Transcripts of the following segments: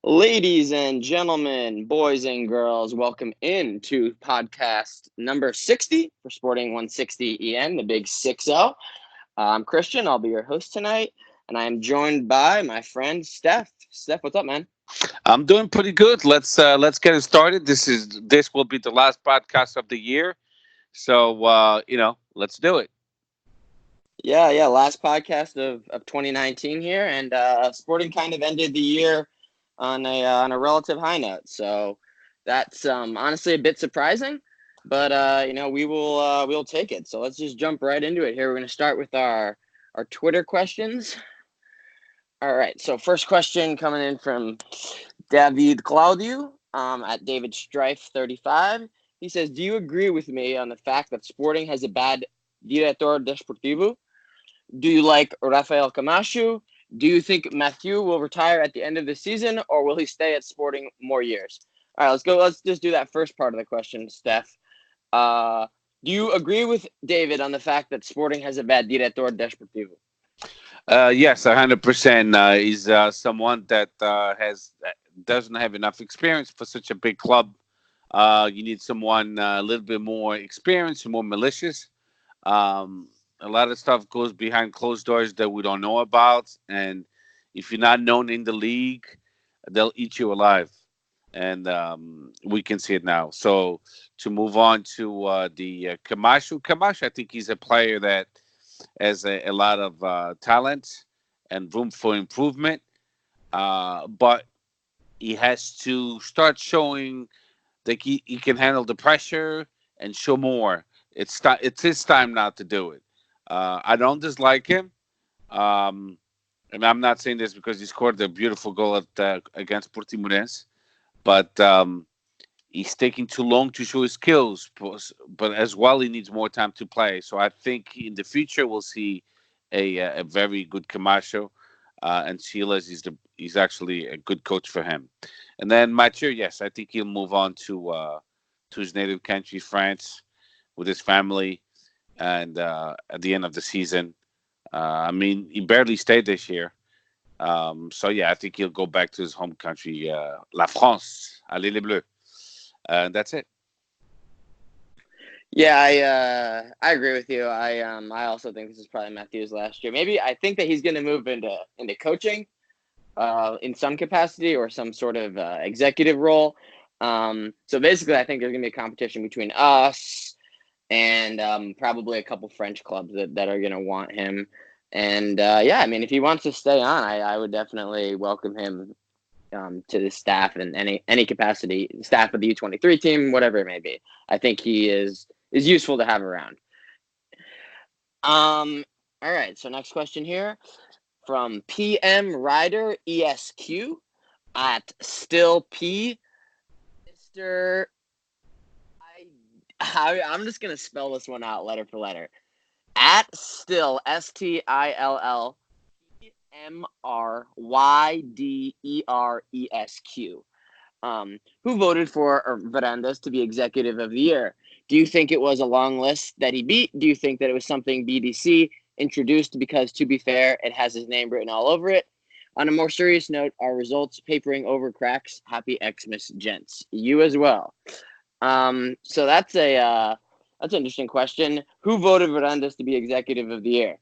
Ladies and gentlemen, boys and girls, welcome in to podcast number 60 for Sporting160EN, the big 6-0. I'm Christian. I'll be your host tonight, and I am joined by my friend Steph. Steph, what's up, man? I'm doing pretty good. Let's get it started. This will be the last podcast of the year, so let's do it. Yeah, last podcast of 2019 here, and Sporting kind of ended the year on a relative high note. So that's honestly a bit surprising, but we'll take it. So let's just jump right into it here. We're going to start with our Twitter questions. All right. So first question coming in from David Claudio at David Strife 35. He says, "Do you agree with me on the fact that Sporting has a bad director desportivo? Do you like Rafael Camacho? Do you think Mathieu will retire at the end of the season, or will he stay at Sporting more years?" All right, let's go. Let's just do that first part of the question, Steph. Do you agree with David on the fact that Sporting has a bad director desportivo? Yes, 100%. He's someone that doesn't have enough experience for such a big club. You need someone a little bit more experienced, more malicious. Um, a lot of stuff goes behind closed doors that we don't know about, and if you're not known in the league, they'll eat you alive, and we can see it now. So to move on to the Camacho, I think he's a player that has a lot of talent and room for improvement, but he has to start showing that he can handle the pressure and show more. It's his time now to do it. I don't dislike him, um, and I'm not saying this because he scored a beautiful goal against Portimonense, but he's taking too long to show his skills. But as well, he needs more time to play. So I think in the future we'll see a very good Camacho, and Silas he's actually a good coach for him. And then Mathieu, yes, I think he'll move on to his native country, France, with his family, and at the end of the season. I mean, he barely stayed this year. So yeah, I think he'll go back to his home country, La France. Allez les Bleus. And that's it. Yeah, I agree with you. I also think this is probably Matthew's last year. Maybe I think that he's going to move into coaching, in some capacity or some sort of executive role. So basically, I think there's going to be a competition between us and probably a couple French clubs that are going to want him. And yeah, I mean, if he wants to stay on, I would definitely welcome him to the staff in any capacity, staff of the U23 team, whatever it may be. I think he is useful to have around. All right. So next question here from PM Rider ESQ at Still P. Mr. I'm just gonna spell this one out letter for letter. At Still STILLPMRYDERESQ. Who voted for Verandas to be executive of the year? Do you think it was a long list that he beat? Do you think that it was something BDC introduced because, to be fair, it has his name written all over it? On a more serious note, are results papering over cracks? Happy Xmas, gents. You as well. So that's an interesting question. Who voted Verandas to be executive of the year?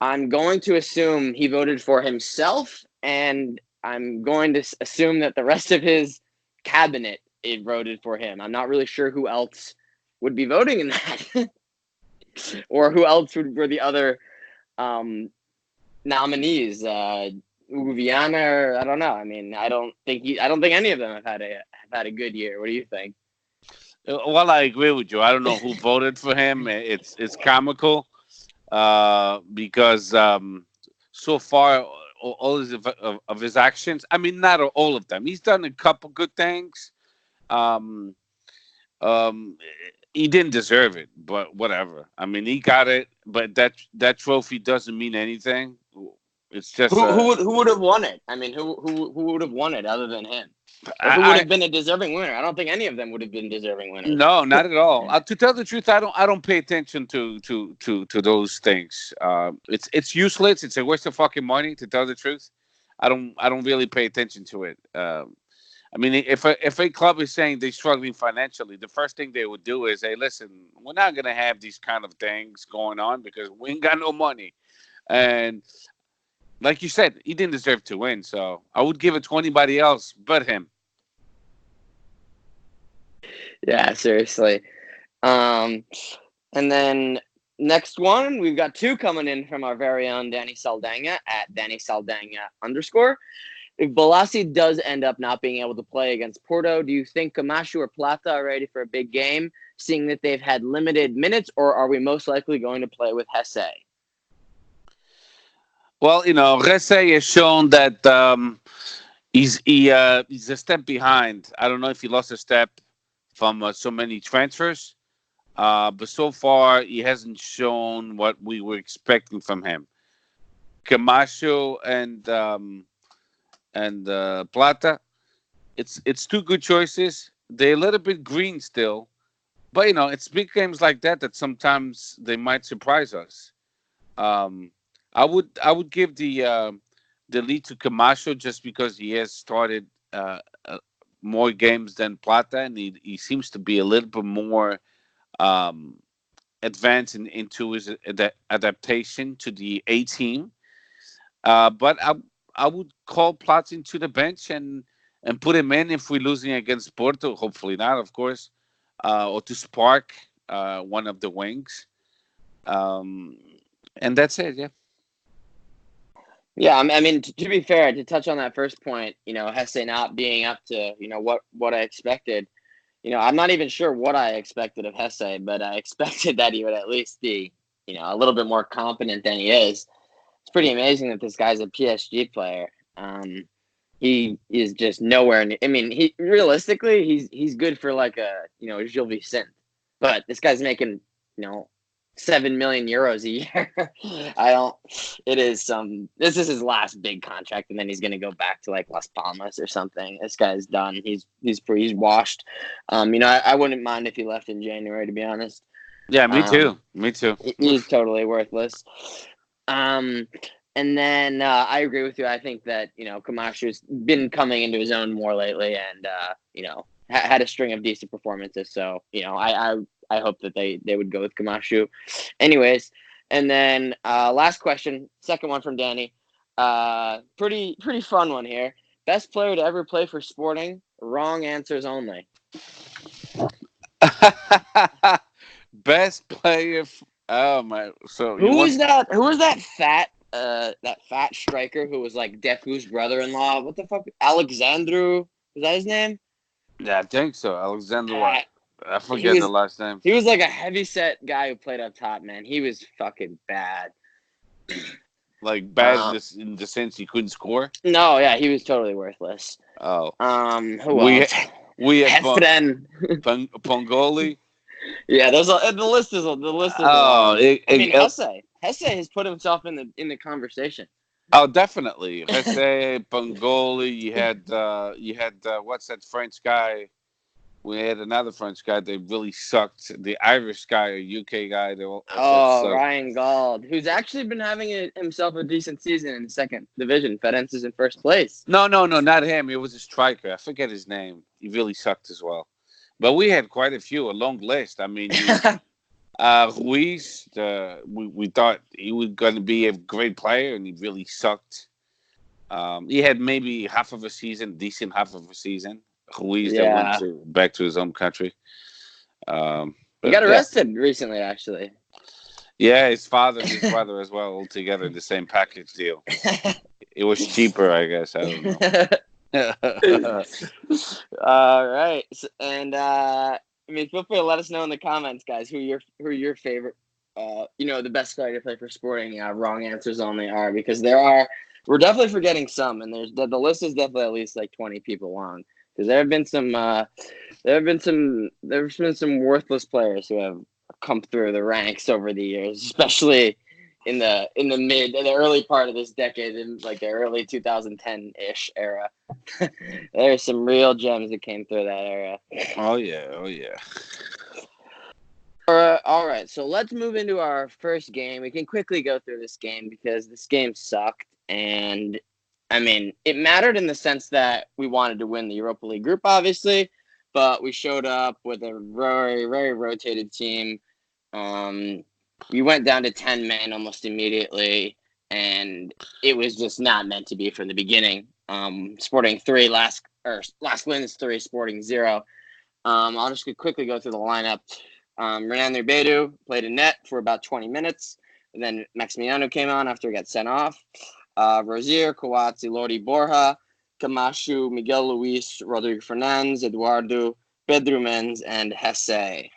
I'm going to assume he voted for himself, and I'm going to assume that the rest of his cabinet voted for him. I'm not really sure who else would be voting in that, or who else were the other nominees. Viana, or I don't know. I mean, I don't think any of them have had a good year. What do you think? Well, I agree with you. I don't know who voted for him. It's comical because so far all of his actions. I mean, not all of them. He's done a couple good things. Um, um, he didn't deserve it, but whatever. I mean, he got it, but that trophy doesn't mean anything. It's just Who would have won it? I mean, who would have won it other than him? Or who would I have been a deserving winner? I don't think any of them would have been deserving winners. no, not at all. To tell the truth, I don't pay attention to those things. It's useless. It's a waste of fucking money. To tell the truth, I don't really pay attention to it. I mean, if a club is saying they're struggling financially, the first thing they would do is, hey, listen, we're not gonna have these kind of things going on because we ain't got no money. And like you said, he didn't deserve to win, so I would give it to anybody else but him. Yeah, seriously. And then next one, we've got two coming in from our very own Danny Saldana at Danny Saldana _ If Balassi does end up not being able to play against Porto, do you think Camacho or Plata are ready for a big game, seeing that they've had limited minutes, or are we most likely going to play with Hesse? Well, Rese has shown that he's a step behind. I don't know if he lost a step from so many transfers, but so far he hasn't shown what we were expecting from him. Camacho and Plata, it's two good choices. They're a little bit green still, but it's big games like that sometimes they might surprise us. Um, I would give the lead to Camacho just because he has started more games than Plata, and he seems to be a little bit more um, advanced into his adaptation to the A team. But I would call Plata into the bench and put him in if we're losing against Porto. Hopefully not, of course, or to spark one of the wings. Um, and that's it. Yeah. Yeah, I mean, to be fair, to touch on that first point, Hesse not being up to, what I expected. I'm not even sure what I expected of Hesse, but I expected that he would at least be, a little bit more competent than he is. It's pretty amazing that this guy's a PSG player. He is just nowhere near. I mean, he realistically, he's good for like a, Gilles Vicente, but this guy's making, 7 million euros a year. I don't. It is some. This is his last big contract, and then he's gonna go back to like Las Palmas or something. This guy's done. He's washed. I wouldn't mind if he left in January, to be honest. Yeah, me too. Me too. He's totally worthless. And then I agree with you. I think that Camacho's been coming into his own more lately, and had a string of decent performances. So I hope that they would go with Camacho. Anyways, and then last question, second one from Danny. Pretty fun one here. Best player to ever play for Sporting? Wrong answers only. Best player. Oh my! So Who was that? Who was that fat striker who was like Deku's brother-in-law? What the fuck? Alexandru? Was that his name? Yeah, I think so. Alexander. I forget the last name. He was like a heavy-set guy who played up top, man. He was fucking bad. Like bad in the sense he couldn't score? No, yeah, he was totally worthless. Oh. Who else? We had Pongoli. Yeah, the list is long. Hesse has put himself in the conversation. Oh, definitely. Hesse, Pongoli. You had what's that French guy? We had another French guy that really sucked. The Irish guy or UK guy. Ryan Gauld, who's actually been having himself a decent season in the second division. Ferenc is in first place. No, not him. It was a striker. I forget his name. He really sucked as well. But we had quite a few, a long list. I mean, Ruiz, we thought he was going to be a great player, and he really sucked. He had maybe decent half of a season. Ruiz that went back to his home country. He got arrested recently, actually. Yeah, his father and his brother as well, all together in the same package deal. It was cheaper, I guess. I don't know. All right, and feel free to let us know in the comments, guys, who your favorite, the best player to play for Sporting. Wrong answers only are, because we're definitely forgetting some, and the list is definitely at least like 20 people long. Because there have been some worthless players who have come through the ranks over the years, especially in the early part of this decade, in like the early 2010-ish era. There's some real gems that came through that era. Oh yeah. All right, so let's move into our first game. We can quickly go through this game because this game sucked, and I mean, it mattered in the sense that we wanted to win the Europa League group, obviously, but we showed up with a very, very rotated team. We went down to 10 men almost immediately, and it was just not meant to be from the beginning. Sporting 3, LASK Linz 3, Sporting 0. I'll just quickly go through the lineup. Renan Ribeiro played in net for about 20 minutes. And then Maximiano came on after he got sent off. Rosier, Coates, Lodi Borja, Camacho, Miguel Luis, Rodrigo Fernandes, Eduardo, Pedro Mendes, and Hesse.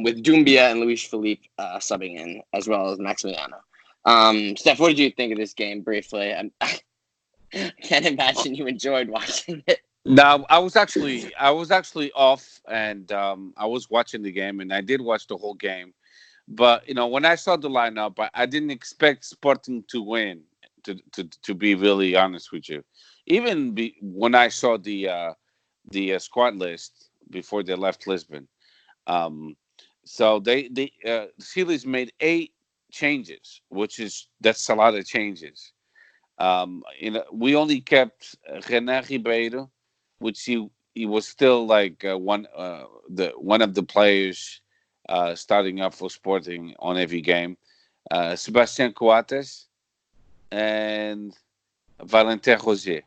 With Doumbia and Luis Felipe subbing in, as well as Maximiano. Steph, what did you think of this game briefly? I can't imagine you enjoyed watching it. No, I was actually off, and I was watching the game, and I did watch the whole game. But when I saw the lineup, I didn't expect Sporting to win. To be really honest with you, even when I saw the squad list before they left Lisbon, so they Sealy's made 8 changes, that's a lot of changes. We only kept Renan Ribeiro, which he was still like one of the players starting up for Sporting on every game. Sebastian Coates and Valentin Rosier.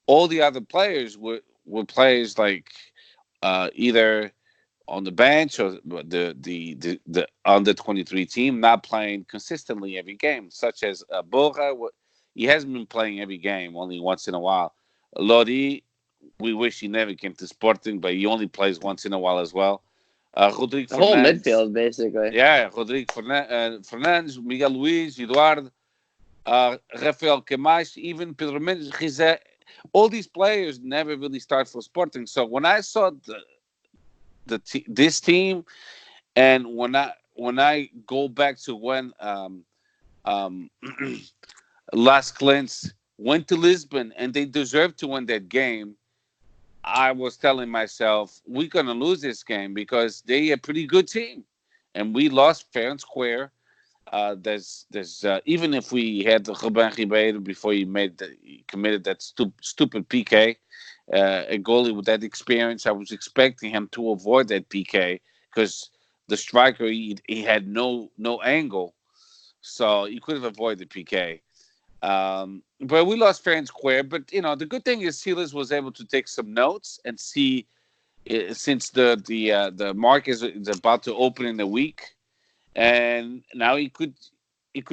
All the other players were players like either on the bench or the under 23 team, not playing consistently every game, such as Borja. He hasn't been playing every game, only once in a while. Lodi, we wish he never came to Sporting, but he only plays once in a while as well. Rodrigo The whole Fernandes. midfield, basically. Yeah, Rodrigo Fernandes, Miguel Luis, Eduardo, Rafael Camacho, even Pedro Mendes, all these players never really start for Sporting. So when I saw this team, and when I go back to when LASK Linz went to Lisbon and they deserved to win that game, I was telling myself we're gonna lose this game because they're a pretty good team, and we lost fair and square. There's even if we had Ruben Ribeiro before he committed that stupid PK, a goalie with that experience, I was expecting him to avoid that PK because the striker he had no angle, so he could have avoided PK. But we lost fair and square. But the good thing is Silas was able to take some notes and see, since the market is about to open in a week, and now he could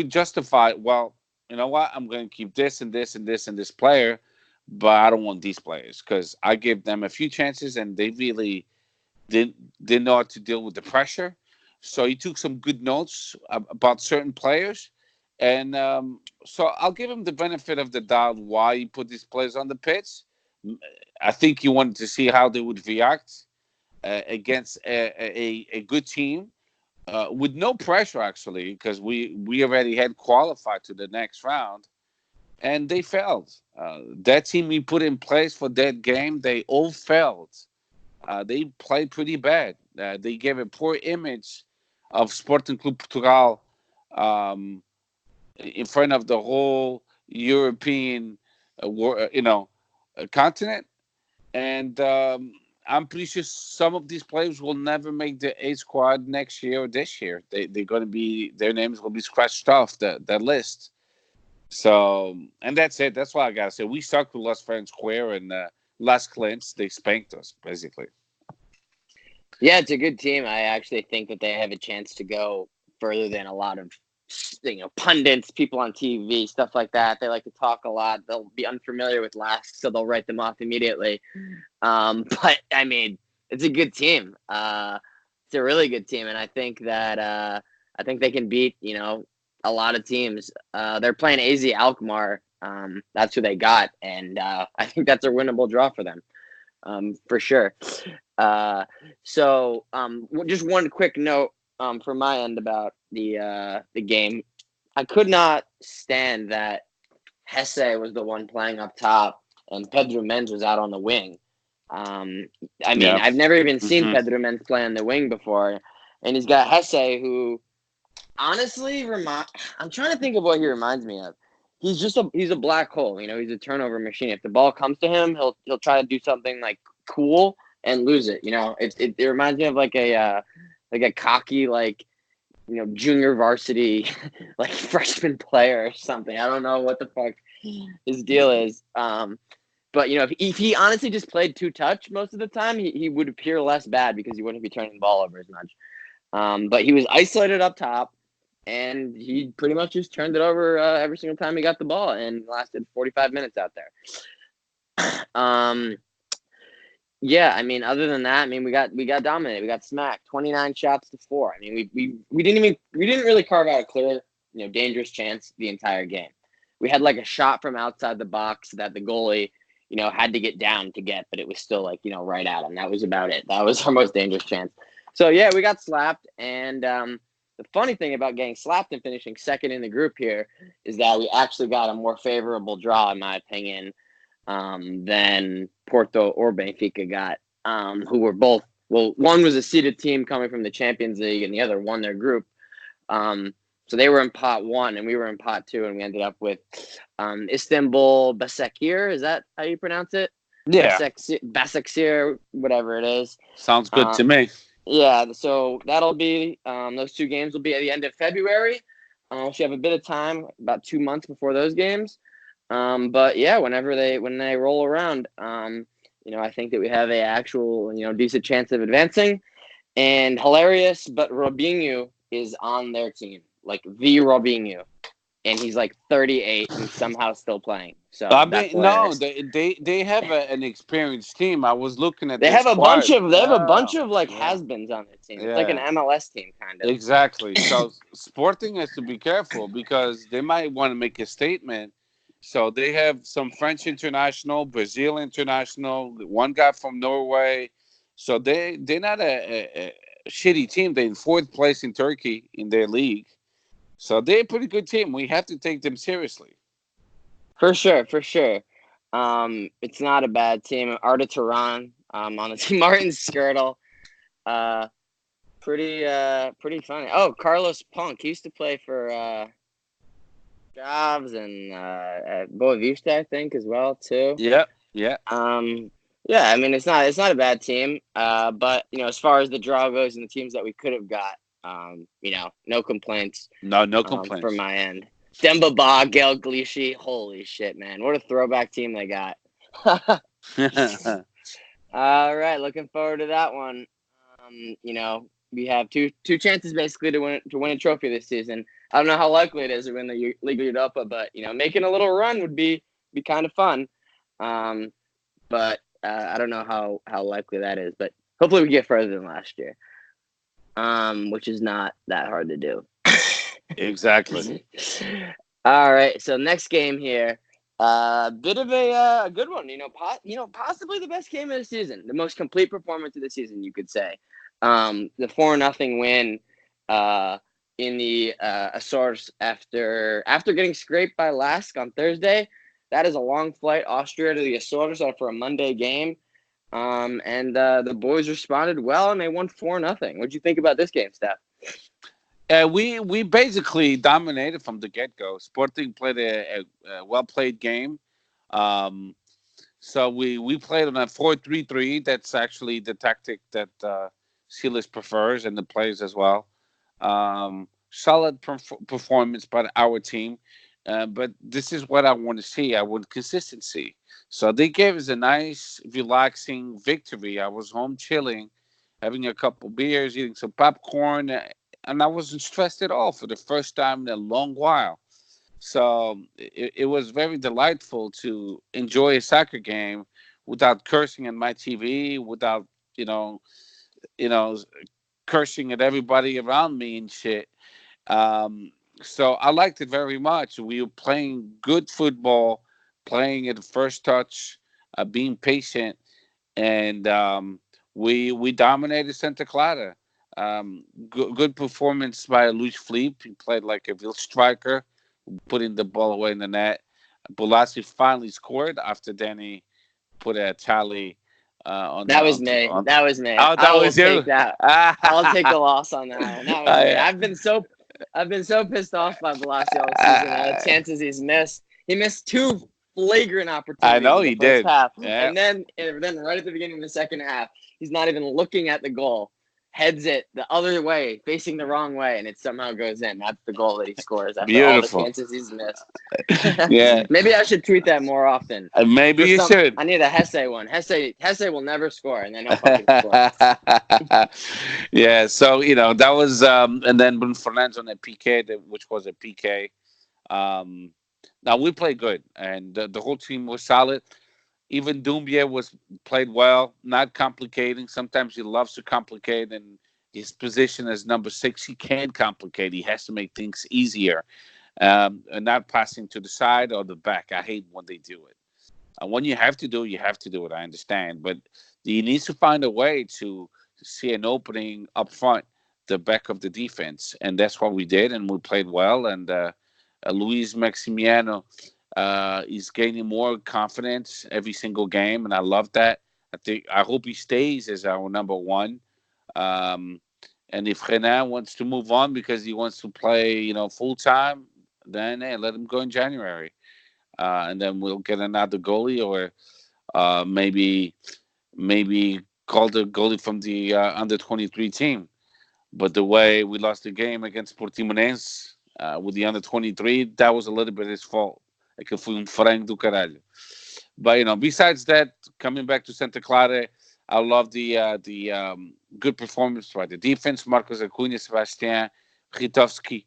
justify, well, you know what, I'm going to keep this and this and this and this player, but I don't want these players because I gave them a few chances and they really didn't know how to deal with the pressure. So he took some good notes about certain players. And so I'll give him the benefit of the doubt why he put these players on the pitch. I think he wanted to see how they would react against a good team with no pressure, actually, because we already had qualified to the next round, and they failed. That team we put in place for that game, they all failed. They played pretty bad. They gave a poor image of Sporting Clube Portugal in front of the whole European, continent. And I'm pretty sure some of these players will never make the A squad next year or this year. They're going to be, their names will be scratched off that list. So, and that's it. That's what I got to say. We sucked with Las French Square and LASK Linz. They spanked us, basically. Yeah, it's a good team. I actually think that they have a chance to go further than a lot of pundits, people on TV, stuff like that. They like to talk a lot. They'll be unfamiliar with LASK, so they'll write them off immediately. But I mean, it's a good team. It's a really good team, and I think that they can beat a lot of teams. They're playing AZ Alkmaar. That's who they got, and I think that's a winnable draw for them, for sure. So just one quick note from my end about the game. I could not stand that Hesse was the one playing up top and Pedro Mendes was out on the wing. I mean, I've never even seen Pedro Mendes play on the wing before, and he's got Hesse, who honestly I'm trying to think of what he reminds me of. he's a black hole. He's a turnover machine. If the ball comes to him, he'll try to do something like cool and lose it. It reminds me of like a cocky junior varsity like freshman player or something. I don't know what the fuck his deal is. But if he honestly just played two touch most of the time, he would appear less bad because he wouldn't be turning the ball over as much. But he was isolated up top, and he pretty much just turned it over every single time he got the ball, and lasted 45 minutes out there. Yeah, I mean, other than that, I mean, we got dominated. We got smacked, 29 shots to 4. I mean, we didn't really carve out a clear, dangerous chance the entire game. We had like a shot from outside the box that the goalie, had to get down to get, but it was still right at him. That was about it. That was our most dangerous chance. So yeah, we got slapped, and the funny thing about getting slapped and finishing second in the group here is that we actually got a more favorable draw, in my opinion, than Porto or Benfica got, who were both, one was a seeded team coming from the Champions League and the other won their group. So they were in pot 1 and we were in pot 2, and we ended up with Istanbul Basaksehir. Is that how you pronounce it? Yeah. Basaksehir, whatever it is. Sounds good to me. Yeah, so that'll be, those two games will be at the end of February. We should have a bit of time, about 2 months before those games. But yeah, when they roll around, I think that we have a actual, decent chance of advancing. And hilarious, but Robinho is on their team, like the Robinho, and he's like 38 and somehow still playing. So I mean, no, they have an experienced team. I was looking at. They have a bunch of like yeah. has-beens on their team. Yeah. It's like an MLS team kind of. Exactly. So Sporting has to be careful because they might want to make a statement. So they have some French international, Brazil international, one guy from Norway. So they're not a shitty team. They're in 4th place in Turkey in their league. So they're a pretty good team. We have to take them seriously. For sure. It's not a bad team. Arda Turan on the team. Martin Skirtle. Pretty funny. Oh, Carlos Punk. He used to play for Jobs and at Boavista, I think, as well too. Yeah. Yeah, I mean, it's not a bad team. But as far as the draw goes and the teams that we could have got, no complaints. No complaints from my end. Demba Ba, Gael Clichy, holy shit, man! What a throwback team they got. All right, looking forward to that one. We have two chances basically to win a trophy this season. I don't know how likely it is to win the Liga Europa, but making a little run would be kind of fun. But I don't know how likely that is, but hopefully we get further than last year, which is not that hard to do. Exactly. All right, so next game here, bit of a good one. Possibly the best game of the season, the most complete performance of the season, you could say. The 4-0 win in the Azores after getting scraped by LASK on Thursday. That is a long flight, Austria to the Azores for a Monday game. And the boys responded well, and they won 4-0. What'd you think about this game, Steph? We basically dominated from the get-go. Sporting played a well-played game. So we played on a 4-3-3. That's actually the tactic that Silas prefers and the players as well. Solid performance by our team. But this is what I want to see. I want consistency. So they gave us a nice, relaxing victory. I was home chilling, having a couple beers, eating some popcorn, and I wasn't stressed at all for the first time in a long while. So it was very delightful to enjoy a soccer game without cursing at my TV, without, cursing at everybody around me and shit. So I liked it very much. We were playing good football, playing at the first touch, being patient, and we dominated Santa Clara. Good performance by Luis Felipe. He played like a real striker, putting the ball away in the net. Bolasie finally scored after Danny put a tally on that. Was me. That was me. Oh, that was you. I'll take the loss on that one. That was me. I've been so pissed off by Bolasie all season. The chances he's missed. He missed 2 flagrant opportunities I know in the he first did. half. Yeah. And then right at the beginning of the second half, he's not even looking at the goal. Heads it the other way, facing the wrong way, and it somehow goes in. That's the goal that he scores after all the Beautiful. chances he's missed. Yeah. Maybe I should tweet that more often. Maybe you should. I need a Hesse one. Hesse will never score, and then he'll fucking score. Yeah, so that was and then Bruno Fernandes on that PK, which was a PK. Now we played good, and the whole team was solid. Even Doumbia played well, not complicating. Sometimes he loves to complicate, and his position as number 6, he can complicate. He has to make things easier, and not passing to the side or the back. I hate when they do it. When you have to do it. I understand, but he needs to find a way to see an opening up front, the back of the defense, and that's what we did, and we played well. And Luis Maximiano is gaining more confidence every single game, and I love that. I hope he stays as our number 1. And if Renan wants to move on because he wants to play, full time, then let him go in January, and then we'll get another goalie, or maybe call the goalie from the under 23 team. But the way we lost the game against Portimonense with the under 23, that was a little bit his fault. Like foi frango do caralho. But besides that, coming back to Santa Clara, I love the good performance by the defense. Marcos Acuna, Sebastian, Ritovski,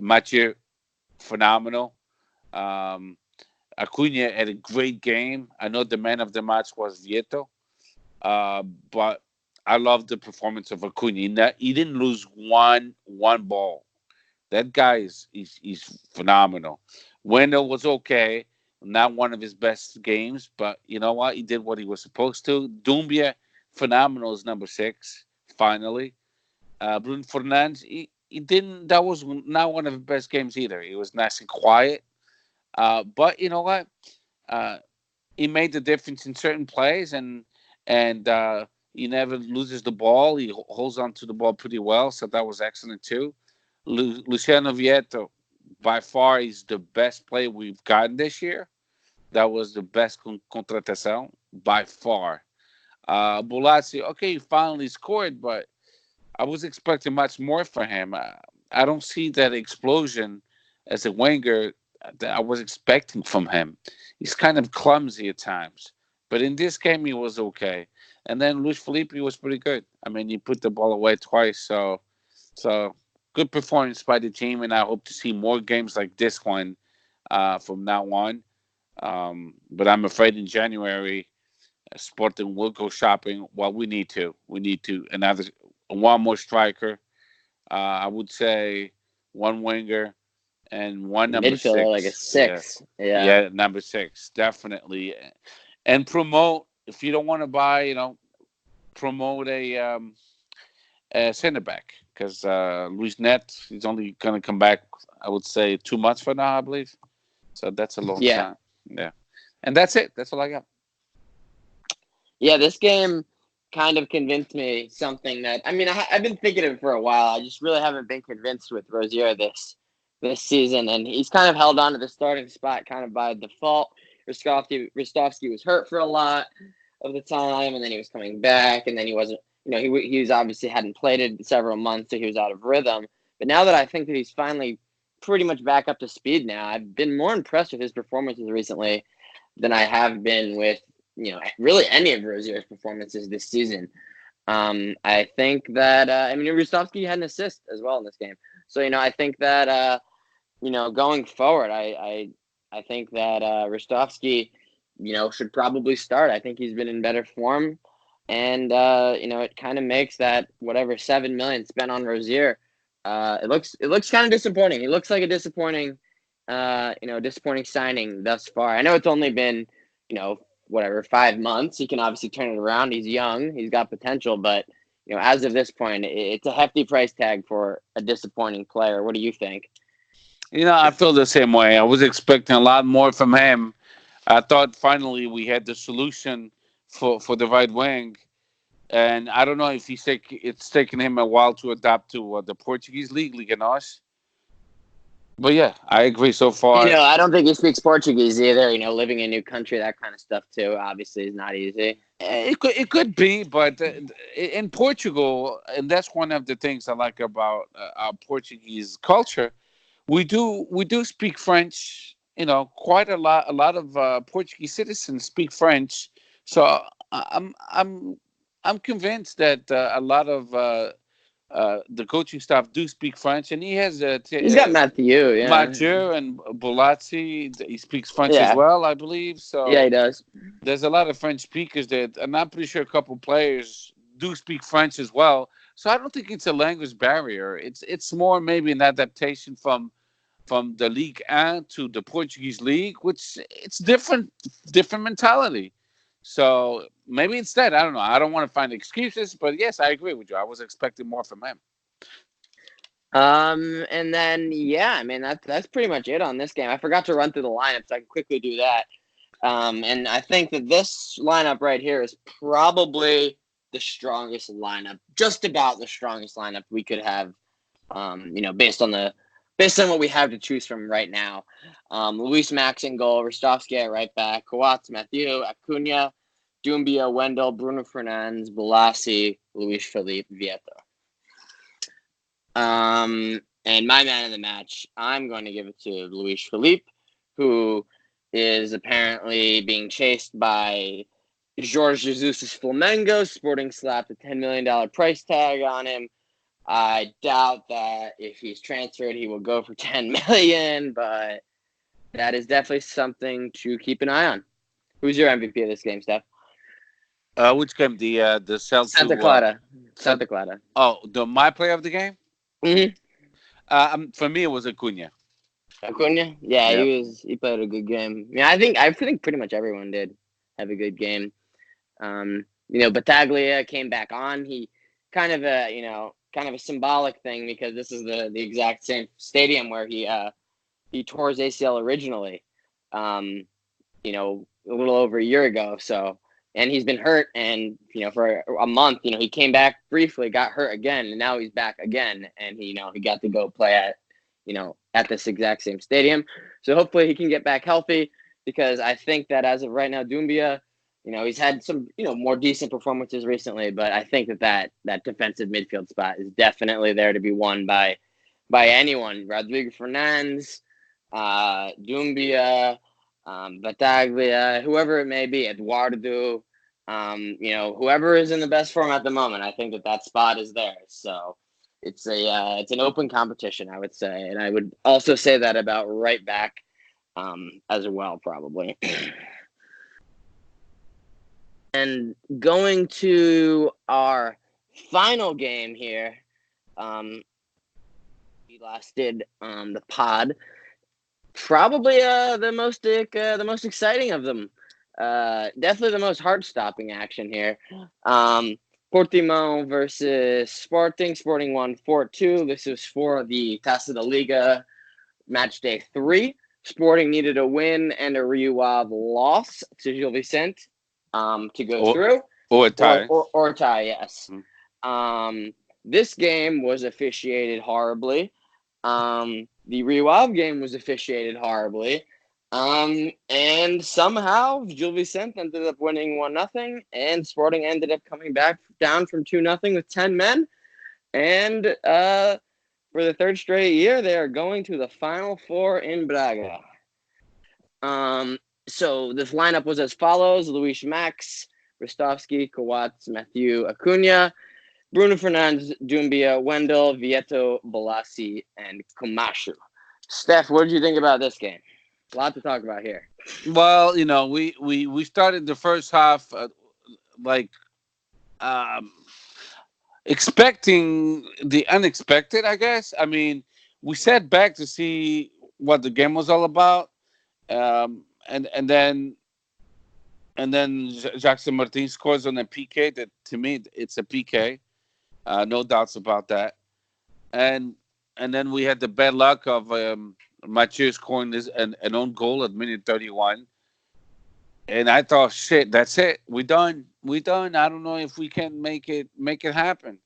Mathieu, phenomenal. Acuna had a great game. I know the man of the match was Vieto, but I love the performance of Acuna. He didn't lose one ball. That guy is phenomenal. Wendell was okay, not one of his best games, but you know what? He did what he was supposed to. Doumbia, phenomenal, is number 6. Finally, Bruno Fernandes, he didn't. That was not one of his best games either. He was nice and quiet, but you know what? He made the difference in certain plays, and he never loses the ball. He holds on to the ball pretty well, so that was excellent too. Luciano Vieto, by far, is the best player we've gotten this year. That was the best contratação by far. Bolasie, okay, he finally scored, but I was expecting much more from him. I don't see that explosion as a winger that I was expecting from him. He's kind of clumsy at times, but in this game he was okay. And then Luis Felipe was pretty good. I mean, he put the ball away twice, so good performance by the team, and I hope to see more games like this one from now on. But I'm afraid in January, Sporting will go shopping. Well, we need to. One more striker. I would say one winger and one number Midfielder, 6. like a 6. Yeah, number 6, definitely. And promote, if you don't want to buy, promote a center back, because Luis Net is only going to come back, I would say, 2 months from now, I believe. So that's a long time. Yeah. And that's it. That's all I got. Yeah, this game kind of convinced me something that, I mean, I've been thinking of it for a while. I just really haven't been convinced with Rozier this season, and he's kind of held on to the starting spot kind of by default. Ristovski was hurt for a lot of the time, and then he was coming back, and then he wasn't, he was obviously hadn't played it several months, so he was out of rhythm. But now that I think that he's finally pretty much back up to speed now, I've been more impressed with his performances recently than I have been with, really any of Rozier's performances this season. I think that, Ristovski had an assist as well in this game. So, I think that, going forward, I think that Ristovski, should probably start. I think he's been in better form. And, it kind of makes that whatever 7 million spent on Rozier, it looks kind of disappointing. He looks like a disappointing signing thus far. I know it's only been, 5 months. He can obviously turn it around. He's young. He's got potential. But, as of this point, it's a hefty price tag for a disappointing player. What do you think? I feel the same way. I was expecting a lot more from him. I thought finally we had the solution for the right wing. And I don't know if it's taken him a while to adapt to the Portuguese league, Liga NOS. But yeah, I agree so far. I don't think he speaks Portuguese either. Living in a new country, that kind of stuff too, obviously is not easy. It could be, but in Portugal, and that's one of the things I like about our Portuguese culture. We do speak French. Quite a lot. A lot of Portuguese citizens speak French. So I'm convinced that a lot of the coaching staff do speak French, and he has He's got Matthew, yeah. Mathieu and Bolazzi. He speaks French as Yeah. well, I believe. Yeah, So he does. there's a lot of French speakers that, and I'm pretty sure a couple players do speak French as well. So I don't think it's a language barrier. It's more maybe an adaptation from the League A to the Portuguese league, which it's different mentality. So maybe instead, I don't know. I don't want to find excuses, but yes, I agree with you. I was expecting more from him. And then yeah, I mean that's pretty much it on this game. I forgot to run through the lineup, so I can quickly do that. And I think that this lineup right here is probably the strongest lineup, just about the strongest lineup we could have. Based on what we have to choose from right now. Luis Max in goal, Rostovsky at right back, Coates, Mathieu, Acuna, Doumbia, Wendell, Bruno Fernandes, Bolasie, Luis Felipe, Vieto. And my man of the match, I'm going to give it to Luis Felipe, who is apparently being chased by Jorge Jesus' Flamengo. Sporting slapped a $10 million price tag on him. I doubt that if he's transferred, he will go for $10 million, but that is definitely something to keep an eye on. Who's your MVP of this game, Steph? Which game? The Celtics. Santa Clara. Santa Clara. Oh, my player of the game. Mm-hmm. For me, it was Acuna. Acuna? Yeah, Yep. he played a good game. Yeah, I think pretty much everyone did have a good game. Battaglia came back on. He kind of a symbolic thing because this is the exact same stadium where he tore his ACL originally, a little over a year ago. So, and he's been hurt, and for a month, he came back briefly, got hurt again, and now he's back again, and he got to go play at this exact same stadium. So hopefully he can get back healthy, because I think that as of right now, Doumbia, he's had some, more decent performances recently, but I think that defensive midfield spot is definitely there to be won by anyone. Rodrigo Fernandes, Doumbia, Battaglia, whoever it may be, Eduardo, whoever is in the best form at the moment. I think that spot is there. So it's an open competition, I would say, and I would also say that about right back, as well, probably. And going to our final game here, we last did the pod. Probably the most exciting of them. Definitely the most heart-stopping action here. Portimão versus Sporting. Sporting won 4-2. This was for the Taça de Liga match day 3. Sporting needed a win and a Rio loss to Gil Vicente to go through. Or a tie. Or a tie, yes. This game was officiated horribly. The Rio Ave game was officiated horribly. And somehow Gil Vicente ended up winning 1-0, and Sporting ended up coming back down from 2-0 with 10 men. And for the third straight year, they are going to the Final Four in Braga. So this lineup was as follows: Luis Max, Rostovsky, Coates, Mathieu, Acuna, Bruno Fernandes, Doumbia, Wendell, Vieto, Bolasie, and Camacho. Steph, what did you think about this game? A lot to talk about here. Well, we started the first half expecting the unexpected, I guess. I mean, we sat back to see what the game was all about, and then Jackson Martin scores on a PK. That, to me, it's a PK, no doubts about that. And then we had the bad luck of Mathieu scoring an own goal at minute 31. And I thought, shit, that's it. We done. I don't know if we can make it happen.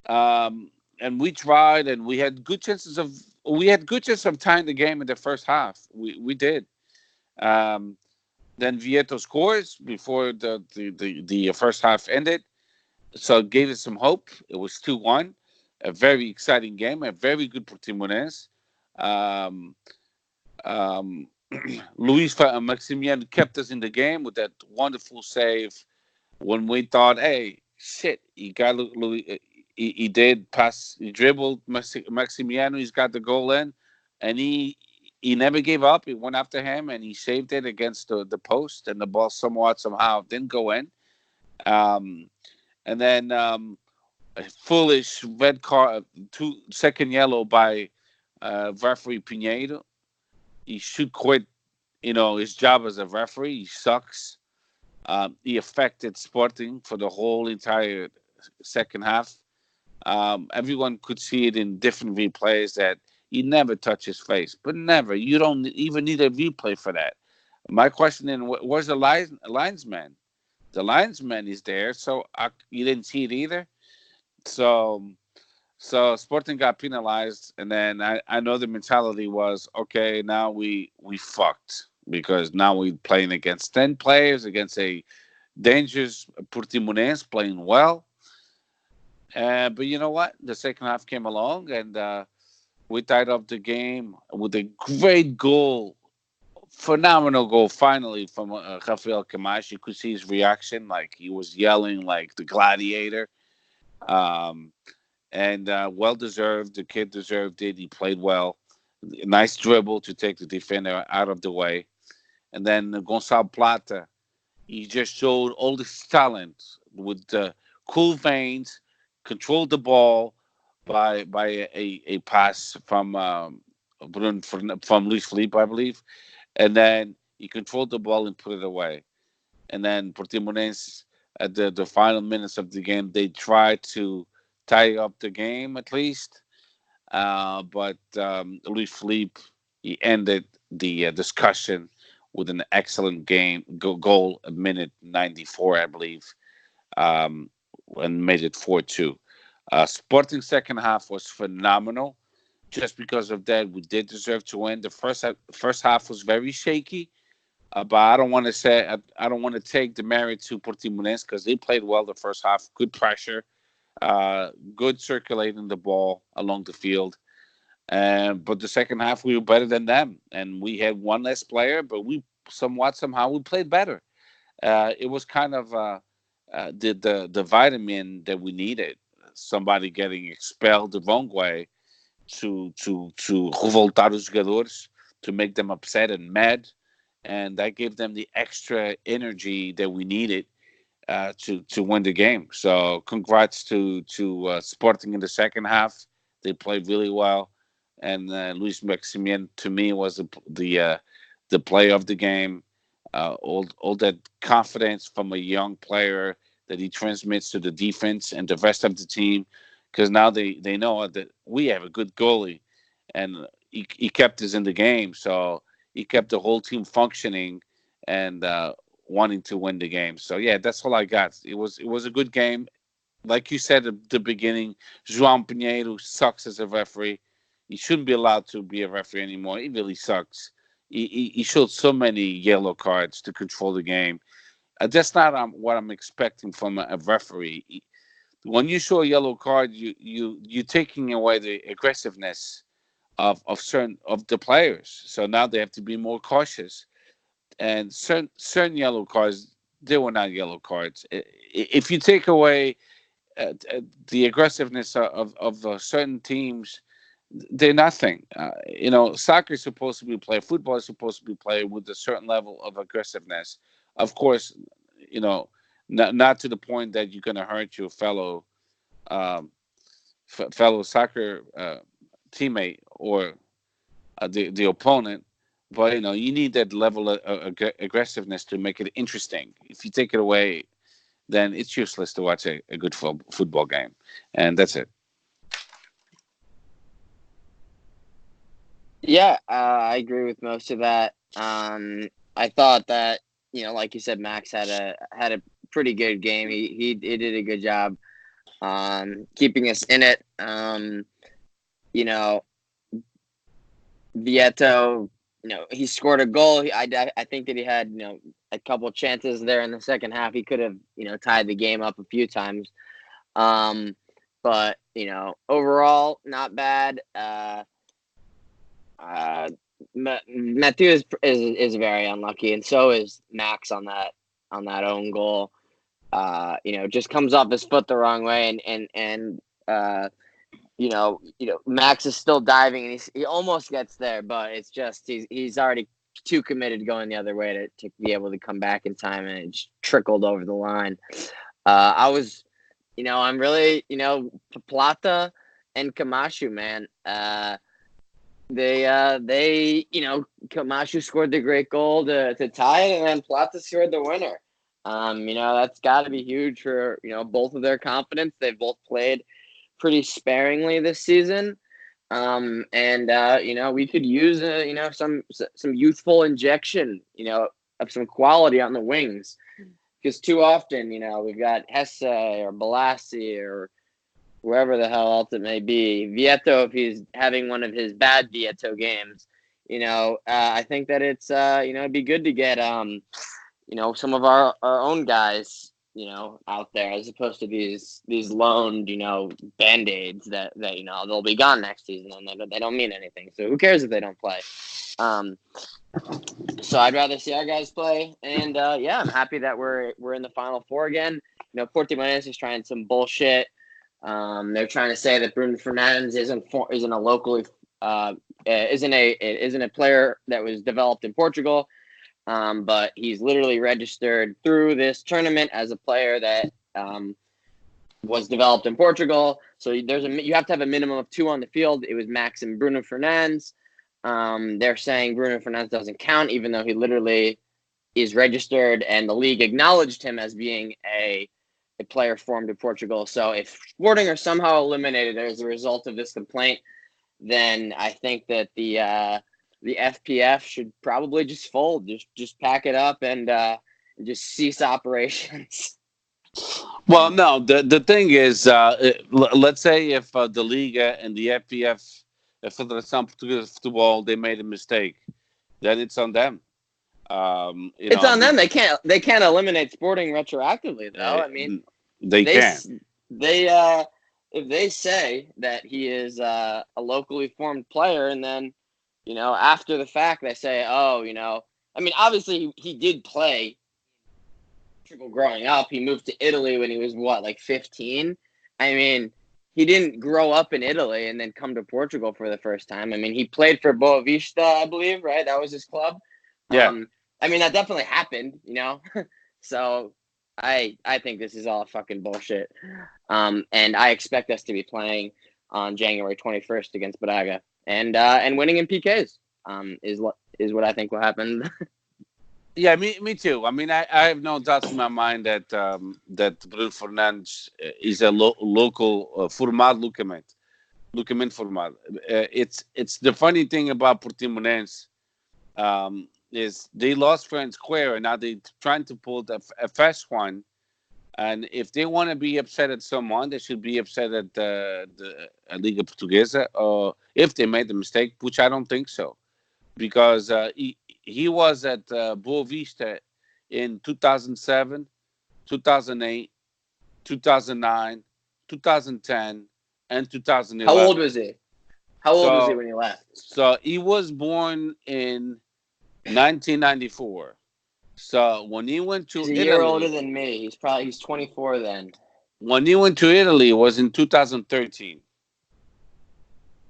And we tried, and we had good chances we had good chance of tying the game in the first half. We did. Um, then Vieto scores before the first half ended, so it gave us some hope. It was 2-1, a very exciting game, a very good Portimonense. Um, um, Luis Maximian kept us in the game with that wonderful save when we thought, hey, shit, he got Louis. He did pass. He dribbled Maximiano. He's got the goal in, and he never gave up. He went after him, and he saved it against the post, and the ball somehow didn't go in. Um, and then a foolish red card, second yellow by referee Pinheiro. He should quit. His job as a referee. He sucks. He affected Sporting for the whole entire second half. Everyone could see it in different replays that he never touched his face, but never. You don't even need a replay for that. My question is, where's the linesman? The linesman is there, so you didn't see it either. So Sporting got penalized, and then I know the mentality was, okay, now we fucked because now we're playing against 10 players against a dangerous Portimonense playing well. But you know what? The second half came along, and we tied up the game with a great goal, phenomenal goal, finally, from Rafael Camacho. You could see his reaction, like he was yelling like the gladiator. Um, and well-deserved. The kid deserved it. He played well. Nice dribble to take the defender out of the way. And then Gonçalo Plata, he just showed all this talent with cool veins, controlled the ball by a pass from from Luis Felipe, I believe, and then he controlled the ball and put it away. And then Portimonense, at the final minutes of the game, they tried to tie up the game at least, but Luis Felipe, he ended the discussion with an excellent goal at minute 94, I believe, and made it 4-2. Sporting second half was phenomenal. Just because of that, we did deserve to win. The first half was very shaky, but I don't want to say I don't want to take the merit to Portimonense because they played well the first half. Good pressure, good circulating the ball along the field. But the second half we were better than them, and we had one less player, but we somehow we played better. It was kind of the vitamin that we needed. Somebody getting expelled the wrong way to revoltar os jogadores, to make them upset and mad, and that gave them the extra energy that we needed to win the game. So congrats to Sporting in the second half. They played really well, and Luis Maximian to me was the player of the game. All that confidence from a young player that he transmits to the defense and the rest of the team, because now they know that we have a good goalie, and he kept us in the game, so he kept the whole team functioning and wanting to win the game. So yeah, that's all I got. It was a good game. Like you said at the beginning, João Pinheiro sucks as a referee. He shouldn't be allowed to be a referee anymore. He really sucks. He showed so many yellow cards to control the game. That's not what I'm expecting from a referee. When you show a yellow card, you're taking away the aggressiveness of certain of the players. So now they have to be more cautious. And certain yellow cards, they were not yellow cards. If you take away the aggressiveness of certain teams, they're nothing. Soccer is supposed to be played. Football is supposed to be played with a certain level of aggressiveness. Of course, not to the point that you're going to hurt your um, fellow soccer teammate or the opponent. But you need that level of aggressiveness to make it interesting. If you take it away, then it's useless to watch a good football game, and that's it. Yeah, I agree with most of that. I thought that, like you said, Max had a pretty good game. He did a good job keeping us in it. You know, Vieto, he scored a goal. I think that he had, a couple of chances there in the second half. He could have, tied the game up a few times. But, overall, not bad. Matthew is very unlucky, and so is Max on that own goal. Just comes off his foot the wrong way, and Max is still diving, and he almost gets there, but it's just he's already too committed going the other way to be able to come back in time, and it just trickled over the line. I'm really, Plata and Camacho, man. Camacho scored the great goal to tie it, and then Plata scored the winner. That's got to be huge for, both of their confidence. They've both played pretty sparingly this season. We could use, some youthful injection, of some quality on the wings. Because too often, we've got Hesse or Balassi or whoever the hell else it may be. Vieto, if he's having one of his bad Vieto games, I think that it's, it'd be good to get, some of our own guys, out there, as opposed to these loaned, Band-Aids that they'll be gone next season and they don't mean anything. So who cares if they don't play? So I'd rather see our guys play. And, I'm happy that we're in the Final Four again. Portimonense is trying some bullshit. They're trying to say that Bruno Fernandes isn't a player that was developed in Portugal. But he's literally registered through this tournament as a player that was developed in Portugal. So you have to have a minimum of 2 on the field. It was Max and Bruno Fernandes. They're saying Bruno Fernandes doesn't count, even though he literally is registered, and the league acknowledged him as being a player formed in Portugal. So if Sporting are somehow eliminated as a result of this complaint, then I think that the FPF should probably just fold, just pack it up and just cease operations. Well, no, the thing is, let's say if the Liga and the FPF, Federação Portuguesa de Futebol, they made a mistake, then it's on them. It's on them. They can't eliminate Sporting retroactively, though. I mean, they can. If they say that he is a locally formed player, and then after the fact they say, obviously he did play Portugal growing up. He moved to Italy when he was 15. I mean, he didn't grow up in Italy and then come to Portugal for the first time. I mean, he played for Boa Vista, I believe, right? That was his club. Yeah. That definitely happened, So I think this is all fucking bullshit. And I expect us to be playing on January 21st against Braga and winning in PKs. Is what I think will happen. Yeah, me too. I mean, I have no doubts in my mind that Bruno Fernandes is a local formado Lucamento formado. It's the funny thing about Portimonense is they lost Friend Square, and now they're trying to pull a fast one. And if they want to be upset at someone, they should be upset at the Liga Portuguesa, or if they made the mistake, which I don't think so, because he was at Boa Vista in 2007, 2008, 2009, 2010, and 2011. How old was he? How old was he when he left? So he was born in 1994. So when he went to Italy, he's a year older than me. He's 24 then. When he went to Italy, it was in 2013.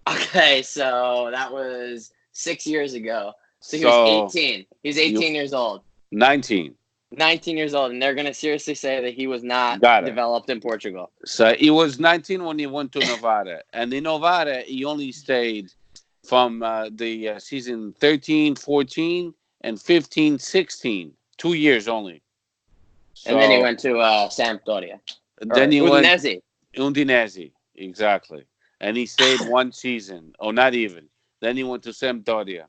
Okay, so that was 6 years ago. So he was 18. He's 18 years old. 19. 19 years old, and they're going to seriously say that he was not developed in Portugal. So he was 19 when he went to Novara. And in Novara, he only stayed from the season 13-14 and 15-16. 2 years only. So, and then he went to Sampdoria. Then he Udinese, exactly. And he stayed 1 season, or not even. Then he went to Sampdoria.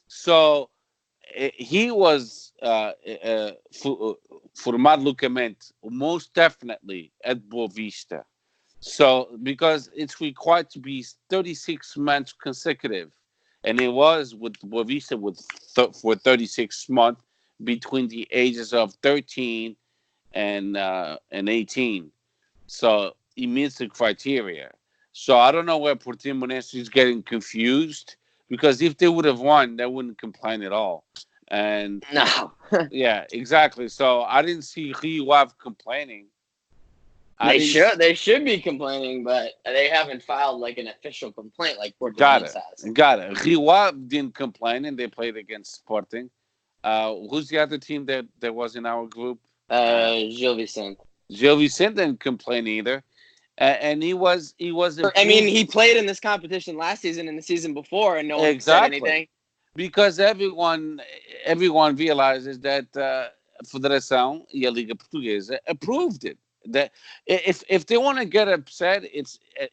So he was formado Lucamento most definitely at Boa Vista. So because it's required to be 36 months consecutive and it was with what we said for 36 months between the ages of 13 and 18. So it meets the criteria. So I don't know where Portimonense is getting confused, because if they would have won, they wouldn't complain at all. And No. yeah, exactly. So I didn't see Rio complaining. They should be complaining, but they haven't filed like an official complaint like Got Portuguese has. it. Got it. Rio didn't complain, and they played against Sporting. Who's the other team that was in our group? Gil Vicente. Gil Vicente didn't complain either. And he was. I mean, he played in this competition last season and the season before, and no one said anything. Because everyone realizes that Federação e a Liga Portuguesa approved it. That if they want to get upset,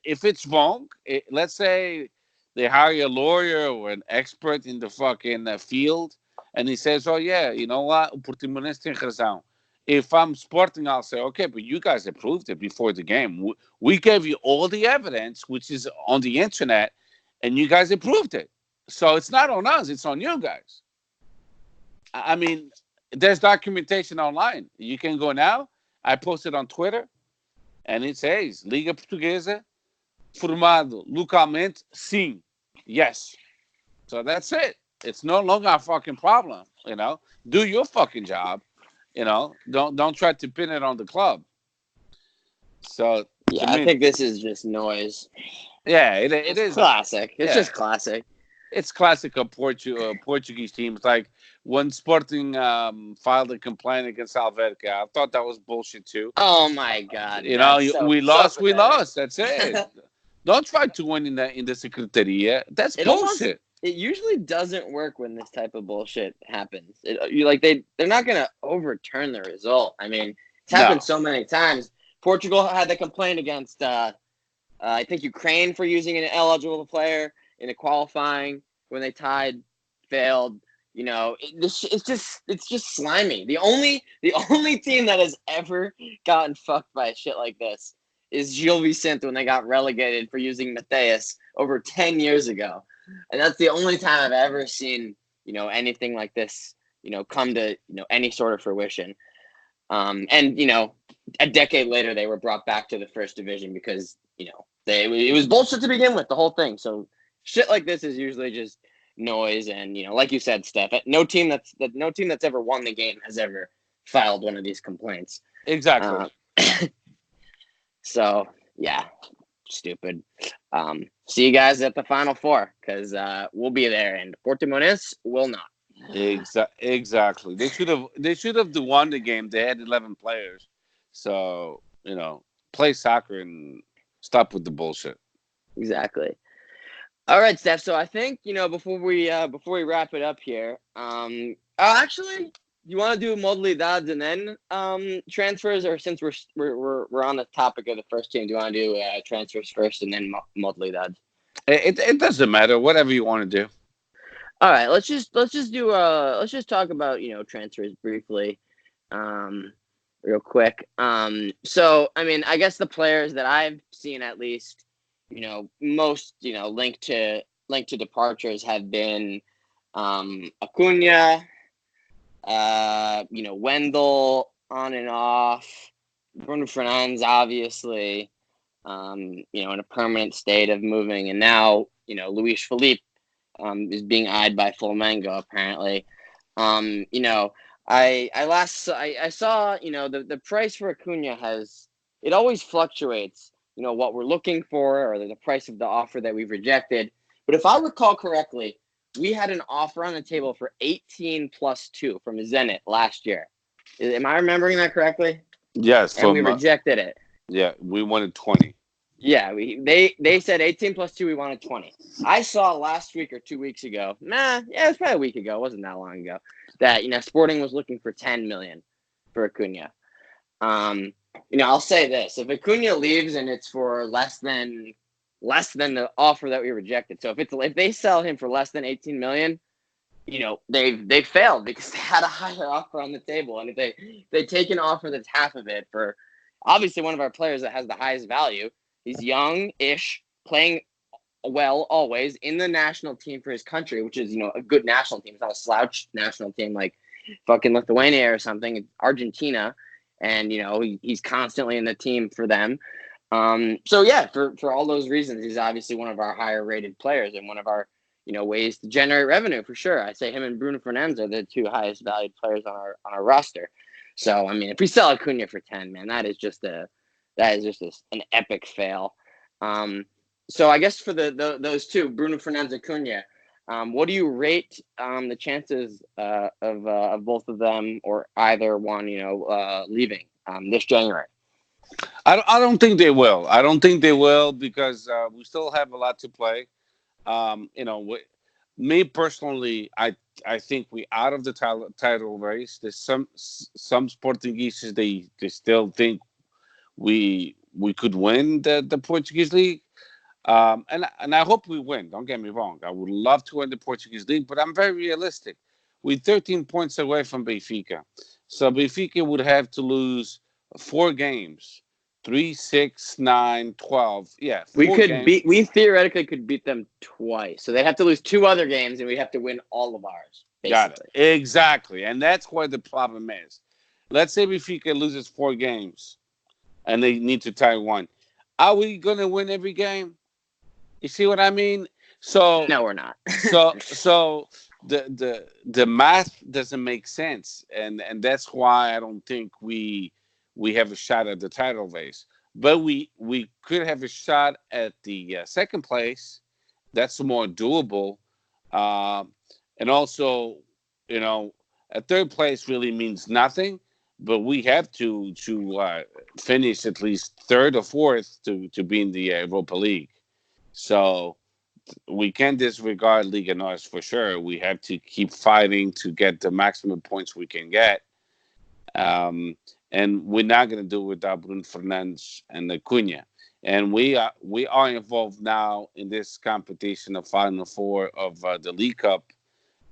if it's wrong. Let's say they hire a lawyer or an expert in the fucking field, and he says, "Oh yeah, you know what, o Portimonense tem razão." If I'm Sporting, I'll say, "Okay, but you guys approved it before the game. We gave you all the evidence, which is on the internet, and you guys approved it. So it's not on us; it's on you guys." I mean, there's documentation online. You can go now. I posted on Twitter, and it says Liga Portuguesa formado localmente, sim, yes. So that's it. It's no longer a fucking problem. Do your fucking job. Don't try to pin it on the club. So yeah, I think this is just noise. Yeah, it is classic. It's just classic. It's classic of Portuguese teams. Like when Sporting filed a complaint against Alverca, I thought that was bullshit too. Oh my god! We lost. That's it. Don't try to win in the Secretaria. That's bullshit. It usually doesn't work when this type of bullshit happens. They're not gonna overturn the result. I mean, it's happened so many times. Portugal had the complaint against I think Ukraine for using an eligible player in a qualifying when they failed. It's just slimy. The only team that has ever gotten fucked by shit like this is Gil Vicente when they got relegated for using Matthias over 10 years ago. And that's the only time I've ever seen, anything like this, come to, any sort of fruition. And, a decade later, they were brought back to the first division because, it was bullshit to begin with, the whole thing. So shit like this is usually just noise. And, like you said, Steph, no team that's ever won the game has ever filed one of these complaints. Exactly. So, yeah, stupid. See you guys at the Final Four because we'll be there and Portimonense will not. Exactly. They should have won the game. They had 11 players. So, play soccer and stop with the bullshit. Exactly. All right, Steph. So I think, before we wrap it up here, actually, you want to do modalities and then transfers, or since we're on the topic of the first team, do you want to do transfers first and then modalities? It doesn't matter. Whatever you want to do. All right, let's just talk about transfers briefly, real quick. So I mean, I guess the players that I've seen at least, most linked to departures have been Acuna. Wendell on and off, Bruno Fernandes, obviously, in a permanent state of moving. And now, Luis Felipe is being eyed by Flamengo, apparently. I saw, the price for Acuna it always fluctuates, what we're looking for or the price of the offer that we've rejected. But if I recall correctly, we had an offer on the table for 18 plus 2 from Zenit last year. Am I remembering that correctly? Yes. And we rejected it. Yeah, we wanted 20. Yeah, they said 18 plus 2, we wanted 20. I saw last week or 2 weeks ago, it was probably a week ago, it wasn't that long ago, that, Sporting was looking for 10 million for Acuna. I'll say this, if Acuna leaves and it's for less than the offer that we rejected. So if they sell him for less than 18 million, they've failed because they had a higher offer on the table. And if they take an offer that's half of it for obviously one of our players that has the highest value, he's young-ish, playing well always in the national team for his country, which is, a good national team. It's not a slouch national team like fucking Lithuania or something. It's Argentina. And, he's constantly in the team for them. So, yeah, for all those reasons, he's obviously one of our higher rated players and one of our, ways to generate revenue for sure. I say him and Bruno Fernandes are the two highest valued players on our roster. So, I mean, if we sell Acuna for 10, man, that is just an epic fail. So I guess for those two, Bruno Fernandes, Acuna, what do you rate the chances of both of them or either one, leaving this January? I don't think they will. I don't think they will because we still have a lot to play. Me personally, I think we out of the title race. There's some Portuguese they still think we could win the Portuguese league. And I hope we win. Don't get me wrong. I would love to win the Portuguese league, but I'm very realistic. We're 13 points away from Benfica. So Benfica would have to lose 4 games. 3, 6, 9, 12. Yeah, we theoretically could beat them twice. So they have to lose 2 other games, and we have to win all of ours. Basically. Got it. Exactly. And that's where the problem is. Let's say Benfica loses 4 games, and they need to tie 1. Are we going to win every game? You see what I mean? So no, we're not. so the math doesn't make sense, and that's why I don't think we have a shot at the title race. But we could have a shot at the second place. That's more doable, and also, a third place really means nothing. But we have to finish at least 3rd or 4th to be in the Europa League. So we can't disregard Liga North for sure. We have to keep fighting to get the maximum points we can get. And we're not going to do it without Bruno Fernandes and Acuna. And we are involved now in this competition of Final Four of the League Cup.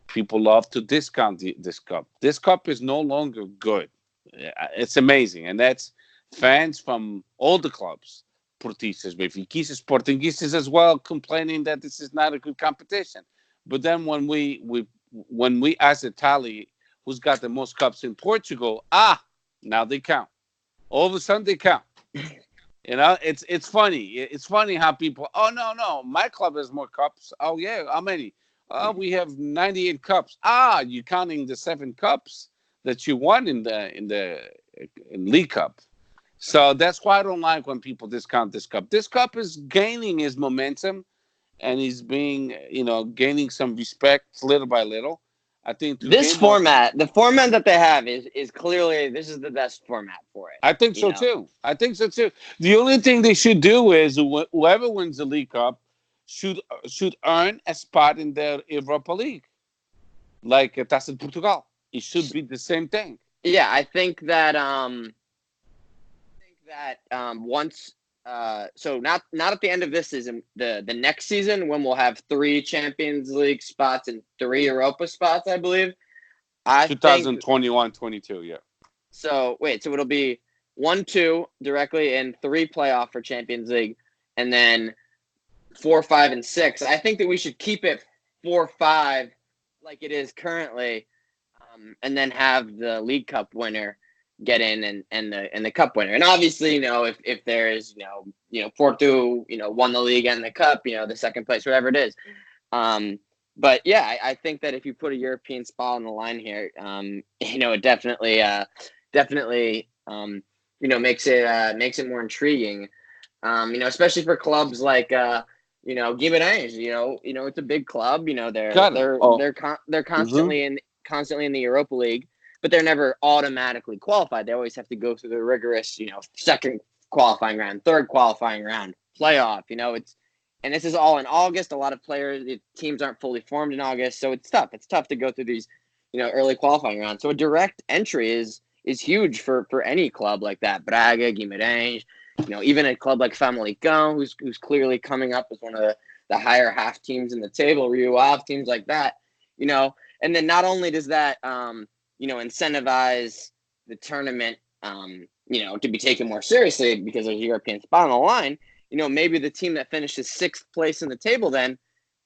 People love to discount this cup. This cup is no longer good. It's amazing. And that's fans from all the clubs. Portistas, Benfiquistas, Portuguese as well, complaining that this is not a good competition. But then when we ask the tally who's got the most cups in Portugal, now they count. All of a sudden they count. It's funny. It's funny how people, no, my club has more cups. Oh yeah, how many? We have 98 cups. You're counting the 7 cups that you won in League Cup. So that's why I don't like when people discount this cup. This cup is gaining his momentum, and he's being, gaining some respect little by little. I think this format, the format that they have is clearly, this is the best format for it. I think so too. The only thing they should do is whoever wins the League Cup should earn a spot in the Europa League, like Taca de Portugal. It should be the same thing. Yeah, I think that once so not at the end of this season, the next season when we'll have 3 Champions League spots and 3 Europa spots, I believe. 2021-22, yeah. So it'll be 1, 2 directly and 3 playoff for Champions League, and then 4, 5, and 6. I think that we should keep it 4, 5 like it is currently, and then have the League Cup winner get in and the cup winner. And obviously, if there is, Porto, won the league and the cup, the second place, whatever it is. But yeah, I think that if you put a European spot on the line here, it definitely makes it more intriguing. Especially for clubs like Guimarães, it's a big club, they're constantly in the Europa League, but they're never automatically qualified. They always have to go through the rigorous, second qualifying round, third qualifying round, playoff. And this is all in August. A lot of teams aren't fully formed in August, so it's tough. It's tough to go through these, early qualifying rounds. So a direct entry is huge for any club like that. Braga, Guimarães, even a club like Famalicão, who's clearly coming up as one of the higher half teams in the table, Rio Ave, teams like that, And then not only does that, incentivize the tournament, to be taken more seriously because there's a European spot on the line, maybe the team that finishes 6th place in the table then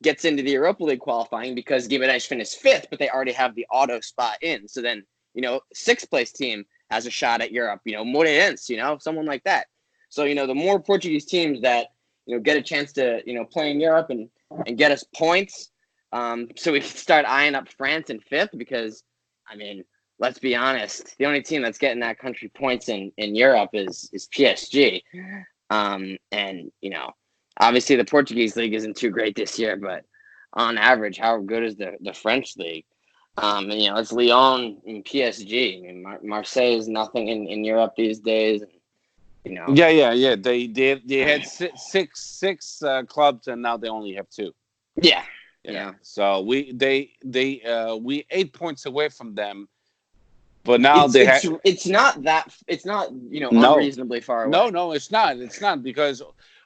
gets into the Europa League qualifying because Gimenez finished 5th, but they already have the auto spot in. So then, 6th place team has a shot at Europe, Modalities, someone like that. So, the more Portuguese teams that, get a chance to, play in Europe and get us points, so we can start eyeing up France in 5th because, let's be honest, the only team that's getting that country points in Europe is PSG. And, obviously the Portuguese league isn't too great this year, but on average, how good is the French league? And, it's Lyon and PSG. Marseille is nothing in Europe these days. And, Yeah. They had six clubs, and now they only have 2. Yeah. So we 8 points away from them, but now it's not unreasonably far away. No, it's not. It's not because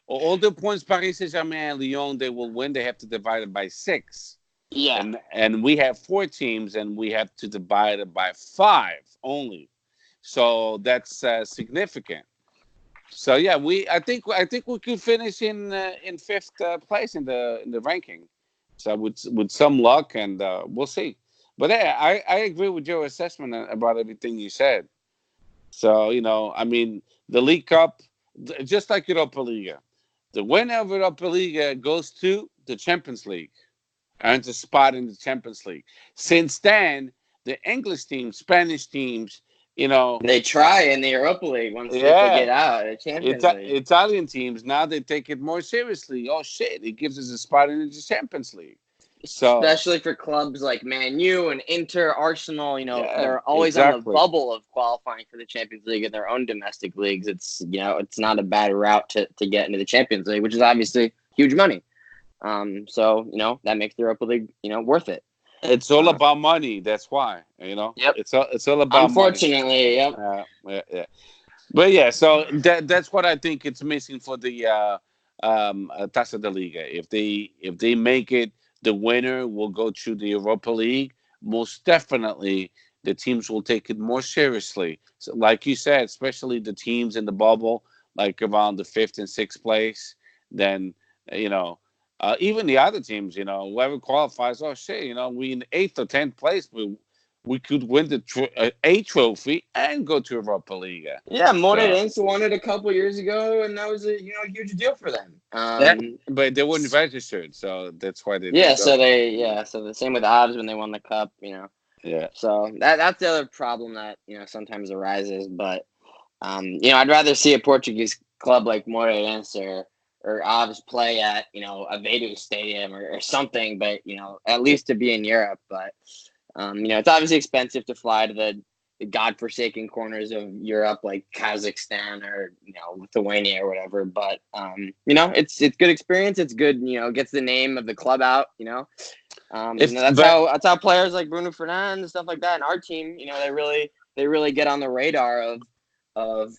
all the points Paris Saint-Germain and Lyon they will win. They have to divide it by 6. Yeah, and we have 4 teams, and we have to divide it by 5 only. So that's significant. So yeah, I think we could finish in 5th place in the ranking. So with some luck, and we'll see. But yeah, I agree with your assessment about everything you said. So the League Cup, just like Europa Liga, the winner of Europa Liga goes to the Champions League, earns a spot in the Champions League. Since then, the English teams, Spanish teams, they try in the Europa League once they get out of the Champions League. Italian teams now they take it more seriously. Oh shit! It gives us a spot in the Champions League. So especially for clubs like Man U and Inter, Arsenal, they're always on the bubble of qualifying for the Champions League in their own domestic leagues. It's it's not a bad route to get into the Champions League, which is obviously huge money. So that makes the Europa League worth it. It's all about money. That's why, Yep. It's all about unfortunately, money. Yep. Yeah. But yeah, so that's what I think it's missing for the Taca de Liga. If they make it, the winner will go to the Europa League. Most definitely, the teams will take it more seriously. So, like you said, especially the teams in the bubble, like around the 5th and 6th place, then even the other teams, whoever qualifies, oh shit, we in 8th or 10th place, we could win the A trophy and go to Europa League. Yeah, Portimonense won it a couple years ago, and that was a huge deal for them. But they weren't registered, so that's why they. So the same with Avs when they won the cup, Yeah. So that's the other problem that sometimes arises, but I'd rather see a Portuguese club like Portimonense or Avs play at a Vedu Stadium or something, but at least to be in Europe, but. It's obviously expensive to fly to the godforsaken corners of Europe, like Kazakhstan or Lithuania or whatever. But it's good experience. It's good. Gets the name of the club out. That's how players like Bruno Fernandes and stuff like that, and our team, they really get on the radar of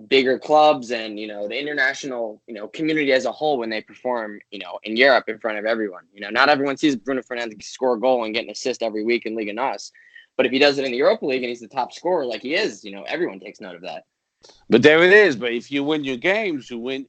bigger clubs and the international community as a whole when they perform in Europe in front of everyone. Not everyone sees Bruno Fernandes score a goal and get an assist every week in Liga NOS, but if he does it in the Europa League and he's the top scorer like he is, everyone takes note of that. But there it is. But if you win your games, you win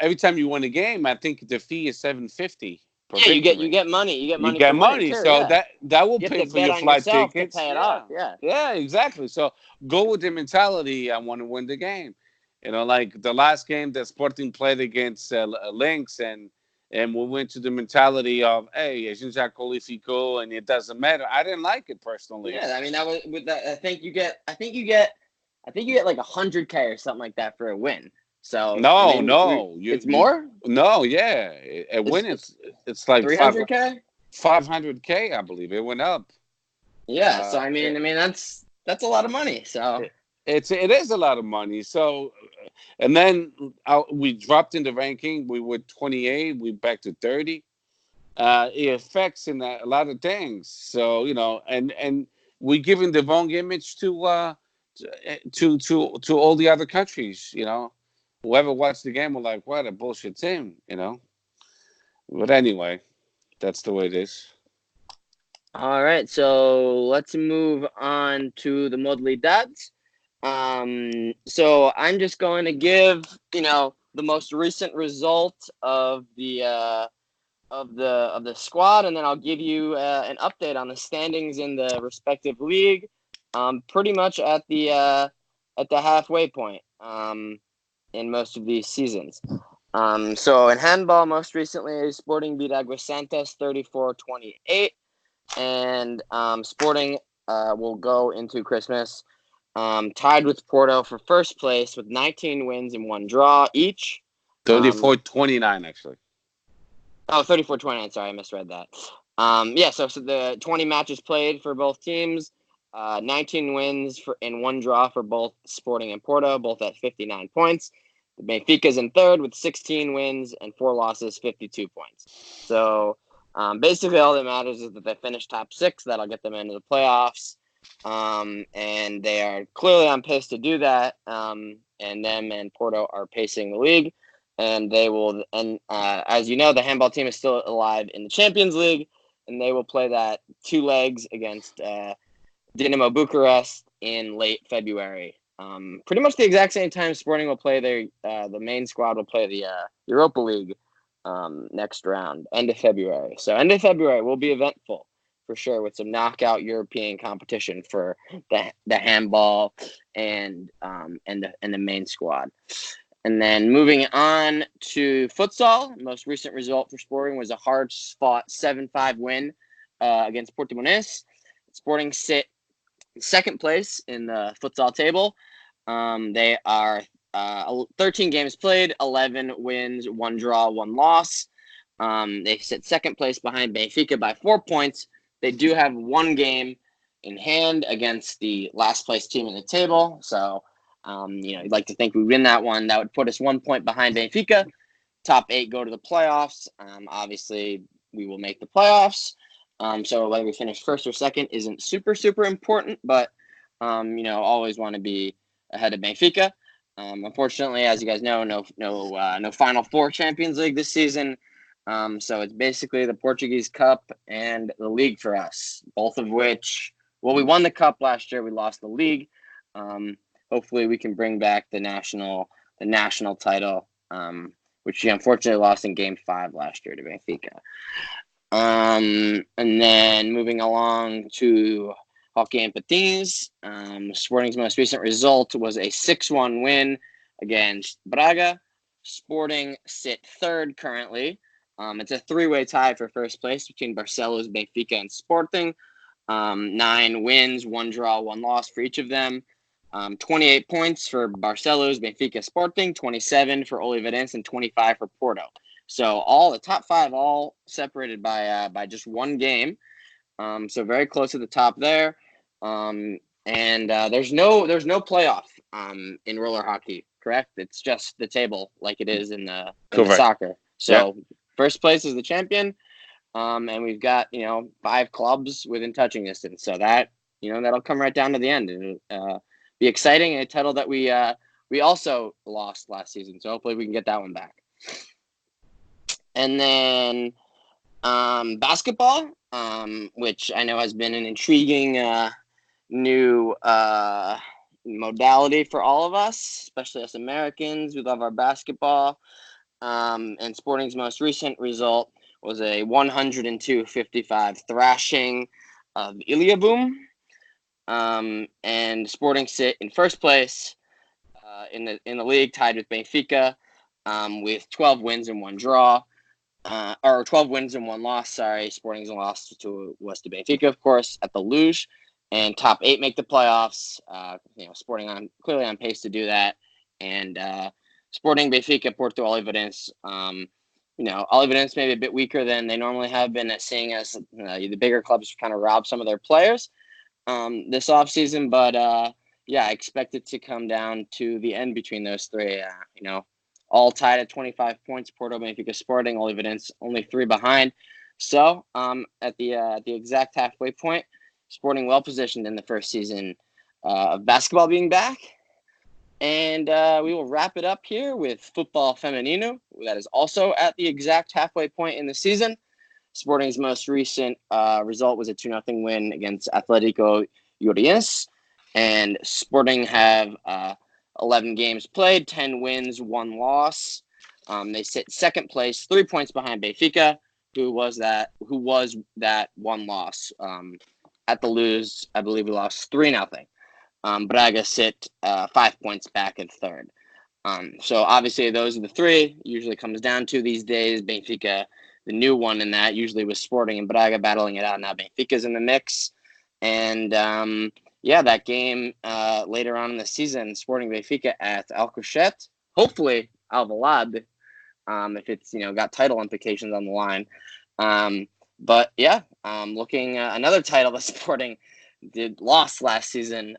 every time you win a game. I think the fee is $750. Yeah, you get money. You get money. Too, so that will pay for your flight tickets. To pay it off. Yeah, exactly. So go with the mentality. I want to win the game. Like the last game that Sporting played against Linz, and we went to the mentality of, hey, a gente já qualificou, and it doesn't matter. I didn't like it personally. Yeah, I mean that was with that. I think you get like 100K or something like that for a win. So no, it's more. No, yeah, a win it's like 300K, 500K, I believe it went up. Yeah, so I mean that's a lot of money. So it is a lot of money. So, and then we dropped in the ranking. We were 28. We back to 30. It affects in a lot of things. So and we're giving the wrong image to all the other countries. Whoever watched the game were like, what a bullshit team, But anyway, that's the way it is. All right, so let's move on to the modalidades. So I'm just going to give, the the most recent result of the squad, and then I'll give you an update on the standings in the respective league. Pretty much at the halfway point in most of these seasons. So in handball, most recently, Sporting beat Aguas Santas 34-28, and Sporting will go into Christmas tied with Porto for first place with 19 wins and 1 draw each. 34-29, actually. Oh, 34-29. Sorry, I misread that. So the 20 matches played for both teams, 19 wins and 1 draw for both Sporting and Porto, both at 59 points. The Benfica's in third with 16 wins and 4 losses, 52 points. So basically all that matters is that they finish top 6. That'll get them into the playoffs. And they are clearly on pace to do that. And them and Porto are pacing the league. And they will, as you know, the handball team is still alive in the Champions League, and they will play that 2 legs against Dinamo Bucharest in late February. Pretty much the exact same time Sporting will play the main squad will play the Europa League next round, end of February. So end of February will be eventful for sure, with some knockout European competition for the handball and the main squad. And then moving on to futsal, most recent result for Sporting was a hard-fought 7-5 win against Portimonense. Sporting sit second place in the futsal table. They are 13 games played, 11 wins, 1 draw, 1 loss. They sit second place behind Benfica by 4 points. They do have 1 game in hand against the last place team in the table. So, you'd like to think we win that one. That would put us 1 point behind Benfica. Top 8 go to the playoffs. Obviously, we will make the playoffs. So whether we finish first or second isn't super, super important, but, always want to be ahead of Benfica. Unfortunately, as you guys know, no Final Four Champions League this season. So it's basically the Portuguese Cup and the league for us, both of which, we won the cup last year. We lost the league. Hopefully we can bring back the national title, which we unfortunately lost in Game 5 last year to Benfica. And then moving along to hockey and patins, Sporting's most recent result was a 6-1 win against Braga. Sporting sit third currently. It's a 3-way tie for first place between Barcelos, Benfica, and Sporting. 9 wins, 1 draw, 1 loss for each of them. 28 points for Barcelos, Benfica, Sporting, 27 for Oliveirense, and 25 for Porto. So all the top 5 all separated by just 1 game. So very close to the top there. And there's no playoff in roller hockey, correct? It's just the table like it is in the soccer. So first place is the champion. And we've got 5 clubs within touching distance. So that that'll come right down to the end, and be exciting. A title that we also lost last season. So hopefully we can get that one back. And then basketball, which I know has been an intriguing new modality for all of us, especially us Americans. We love our basketball. And Sporting's most recent result was a 102-55 thrashing of Iliabum. And Sporting sit in first place in the league, tied with Benfica, with 12 wins and 1 draw. Or 12 wins and 1 loss, sorry. Sporting's loss was to Benfica, of course, at the Luge. And top 8 make the playoffs. Sporting clearly on pace to do that. And Sporting, Benfica, Porto, Oliveirense. Oliveirense maybe a bit weaker than they normally have been, seeing as the bigger clubs kind of rob some of their players this offseason. But, I expect it to come down to the end between those 3. All tied at 25 points. Porto, Benfica, Sporting, Oliveirense only 3 behind. So at the exact halfway point, Sporting well positioned in the first season of basketball being back. And we will wrap it up here with football femenino. That is also at the exact halfway point in the season. Sporting's most recent result was a 2-0 win against Atlético Goianiense. And Sporting have 11 games played, 10 wins, 1 loss. They sit second place, 3 points behind Benfica, who was that one loss. At the lose, I believe we lost 3-0. Braga sit 5 points back in third. So obviously those are the three. Usually comes down to these days. Benfica, the new one in that, usually was Sporting and Braga battling it out. Now Benfica's in the mix. And that game later on in the season, Sporting Benfica at Alcochete, hopefully Alvalade, if it's got title implications on the line. Looking another title that Sporting lost last season,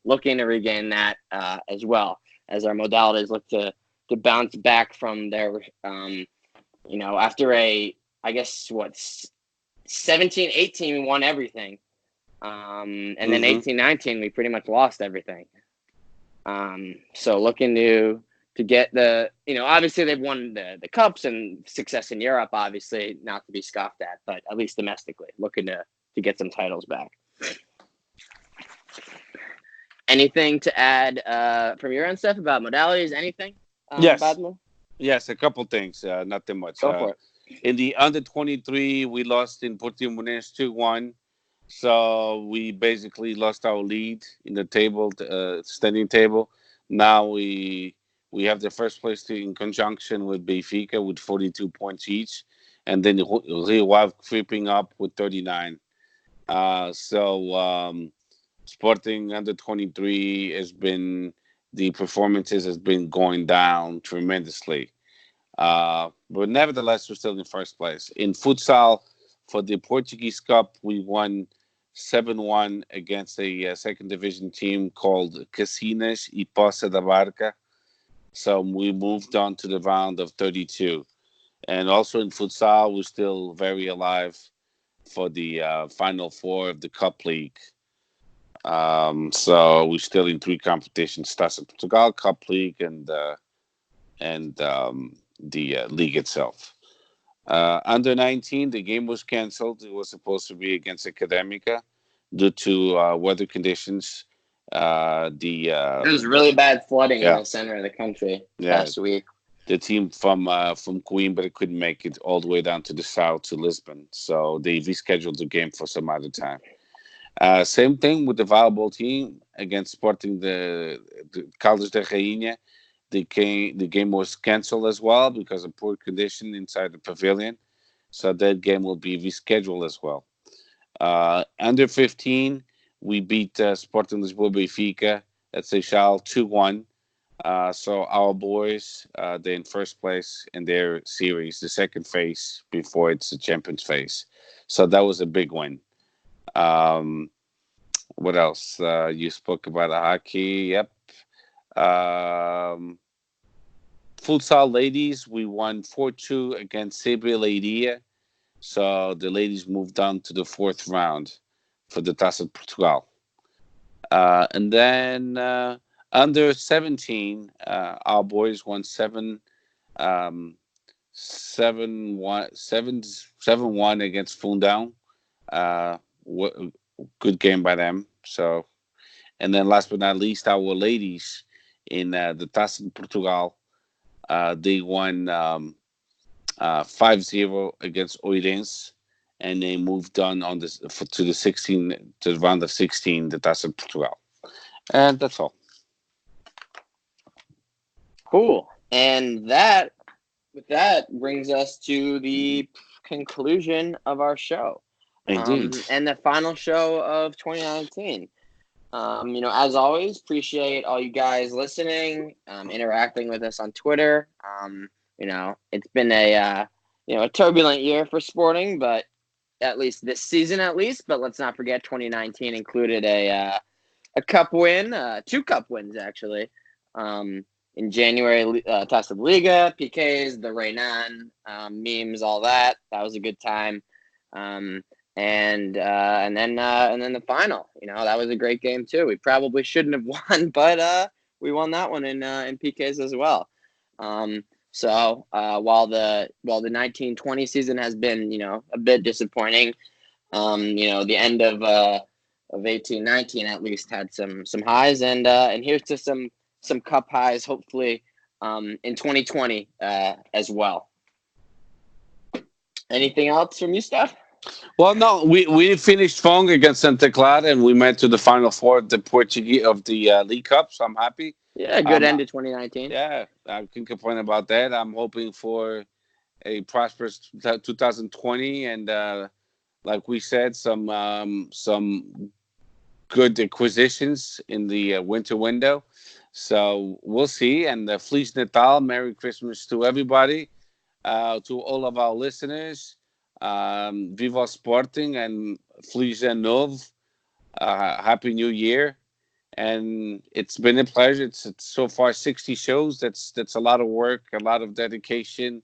looking to regain that as well, as our modalities look to bounce back from their after 17-18 we won everything, and then 18-19 we pretty much lost everything. So looking to get the obviously they've won the cups and success in Europe, obviously not to be scoffed at, but at least domestically looking to get some titles back. Anything to add from your end, Steph, about modalities? Anything? Yes. Badmo? Yes, a couple things. Nothing much. Go for it. In the under 23, we lost in Portimonense 2-1. So we basically lost our lead in the table, standing table. Now we have the first place in conjunction with Benfica with 42 points each, and then Rio creeping up with 39. Sporting under 23 the performances has been going down tremendously. But nevertheless, we're still in first place. In futsal, for the Portuguese Cup, we won 7-1 against a second division team called Casinas e Poça da Barca. So we moved on to the round of 32. And also in futsal, we're still very alive for the Final Four of the Cup League. So we're still in 3 competitions: Taça de Portugal, Cup League, and the league itself. Under 19, the game was canceled. It was supposed to be against Académica due to weather conditions. There was really bad flooding in the center of the country last week. The team from Coimbra couldn't make it all the way down to the south to Lisbon, so they rescheduled the game for some other time. Same thing with the volleyball team against Sporting the Caldas da Rainha. The game was canceled as well because of poor condition inside the pavilion. So that game will be rescheduled as well. Under 15, we beat Sporting Lisboa Benfica at Seixal 2-1. So our boys, they're in first place in their series, the second phase before it's the Champions phase. So that was a big win. What else? You spoke about hockey. Yep. Futsal ladies, we won 4-2 against Sabre Leiria. So the ladies moved on to the 4th round for the Taça de Portugal. And then under 17, our boys won 7-1 against Fundão. Good game by them. So, and then last but not least, our ladies in the Taça de Portugal, they won 5-0 against Oirense, and they moved on to the round of 16, the Taça de Portugal. And that's all. Cool. And with that brings us to the conclusion of our show. Indeed. And the final show of 2019. As always, appreciate all you guys listening, interacting with us on Twitter. It's been a turbulent year for Sporting, but at least this season, but let's not forget 2019 included a cup win, 2 cup wins actually. In January, Taca de Liga, PKs, the Renan, memes, all that. That was a good time. And then the final, that was a great game too. We probably shouldn't have won, but we won that one in PKs as well. So while the 1920 season has been, a bit disappointing, the end of 18-19 at least had some highs, and here's to some cup highs, hopefully in 2020 as well. Anything else from you, Steph? Well, no, we finished strong against Santa Clara, and we made to the Final Four of the Portuguese of the League Cup. So I'm happy. Yeah, good end to 2019. Yeah, I can complain about that. I'm hoping for a prosperous 2020, and like we said, some good acquisitions in the winter window. So we'll see. And Feliz Natal, Merry Christmas to everybody, to all of our listeners. Viva Sporting and Feliz Ano Novo. Happy New Year. And it's been a pleasure. It's so far 60 shows. That's a lot of work, a lot of dedication,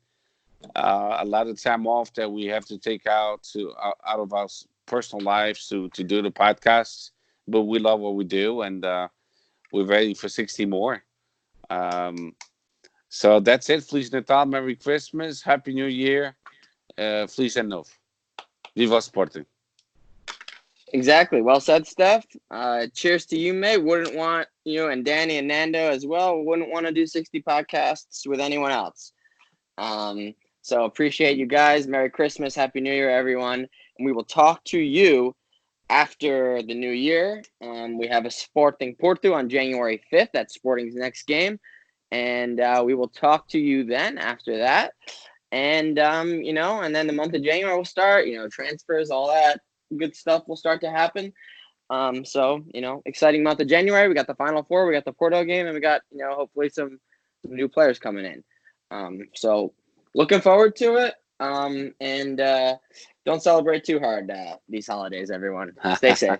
a lot of time off that we have to take out of our personal lives to do the podcasts. But we love what we do, and we're ready for 60 more. So that's it. Feliz Natal, Merry Christmas, Happy New Year, Feliz Ano Novo. Viva Sporting. Exactly. Well said, Steph. Cheers to you, mate. Wouldn't want you and Danny and Nando as well. Wouldn't want to do 60 podcasts with anyone else. So appreciate you guys. Merry Christmas. Happy New Year, everyone. And we will talk to you after the new year. We have a Sporting Porto on January 5th. That's Sporting's next game. And we will talk to you then after that. And, and then the month of January will start, transfers, all that good stuff will start to happen. So, exciting month of January. We got the Final Four, we got the Porto game, and we got, hopefully some new players coming in. So looking forward to it. And don't celebrate too hard these holidays, everyone. Stay safe.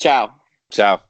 Ciao. Ciao.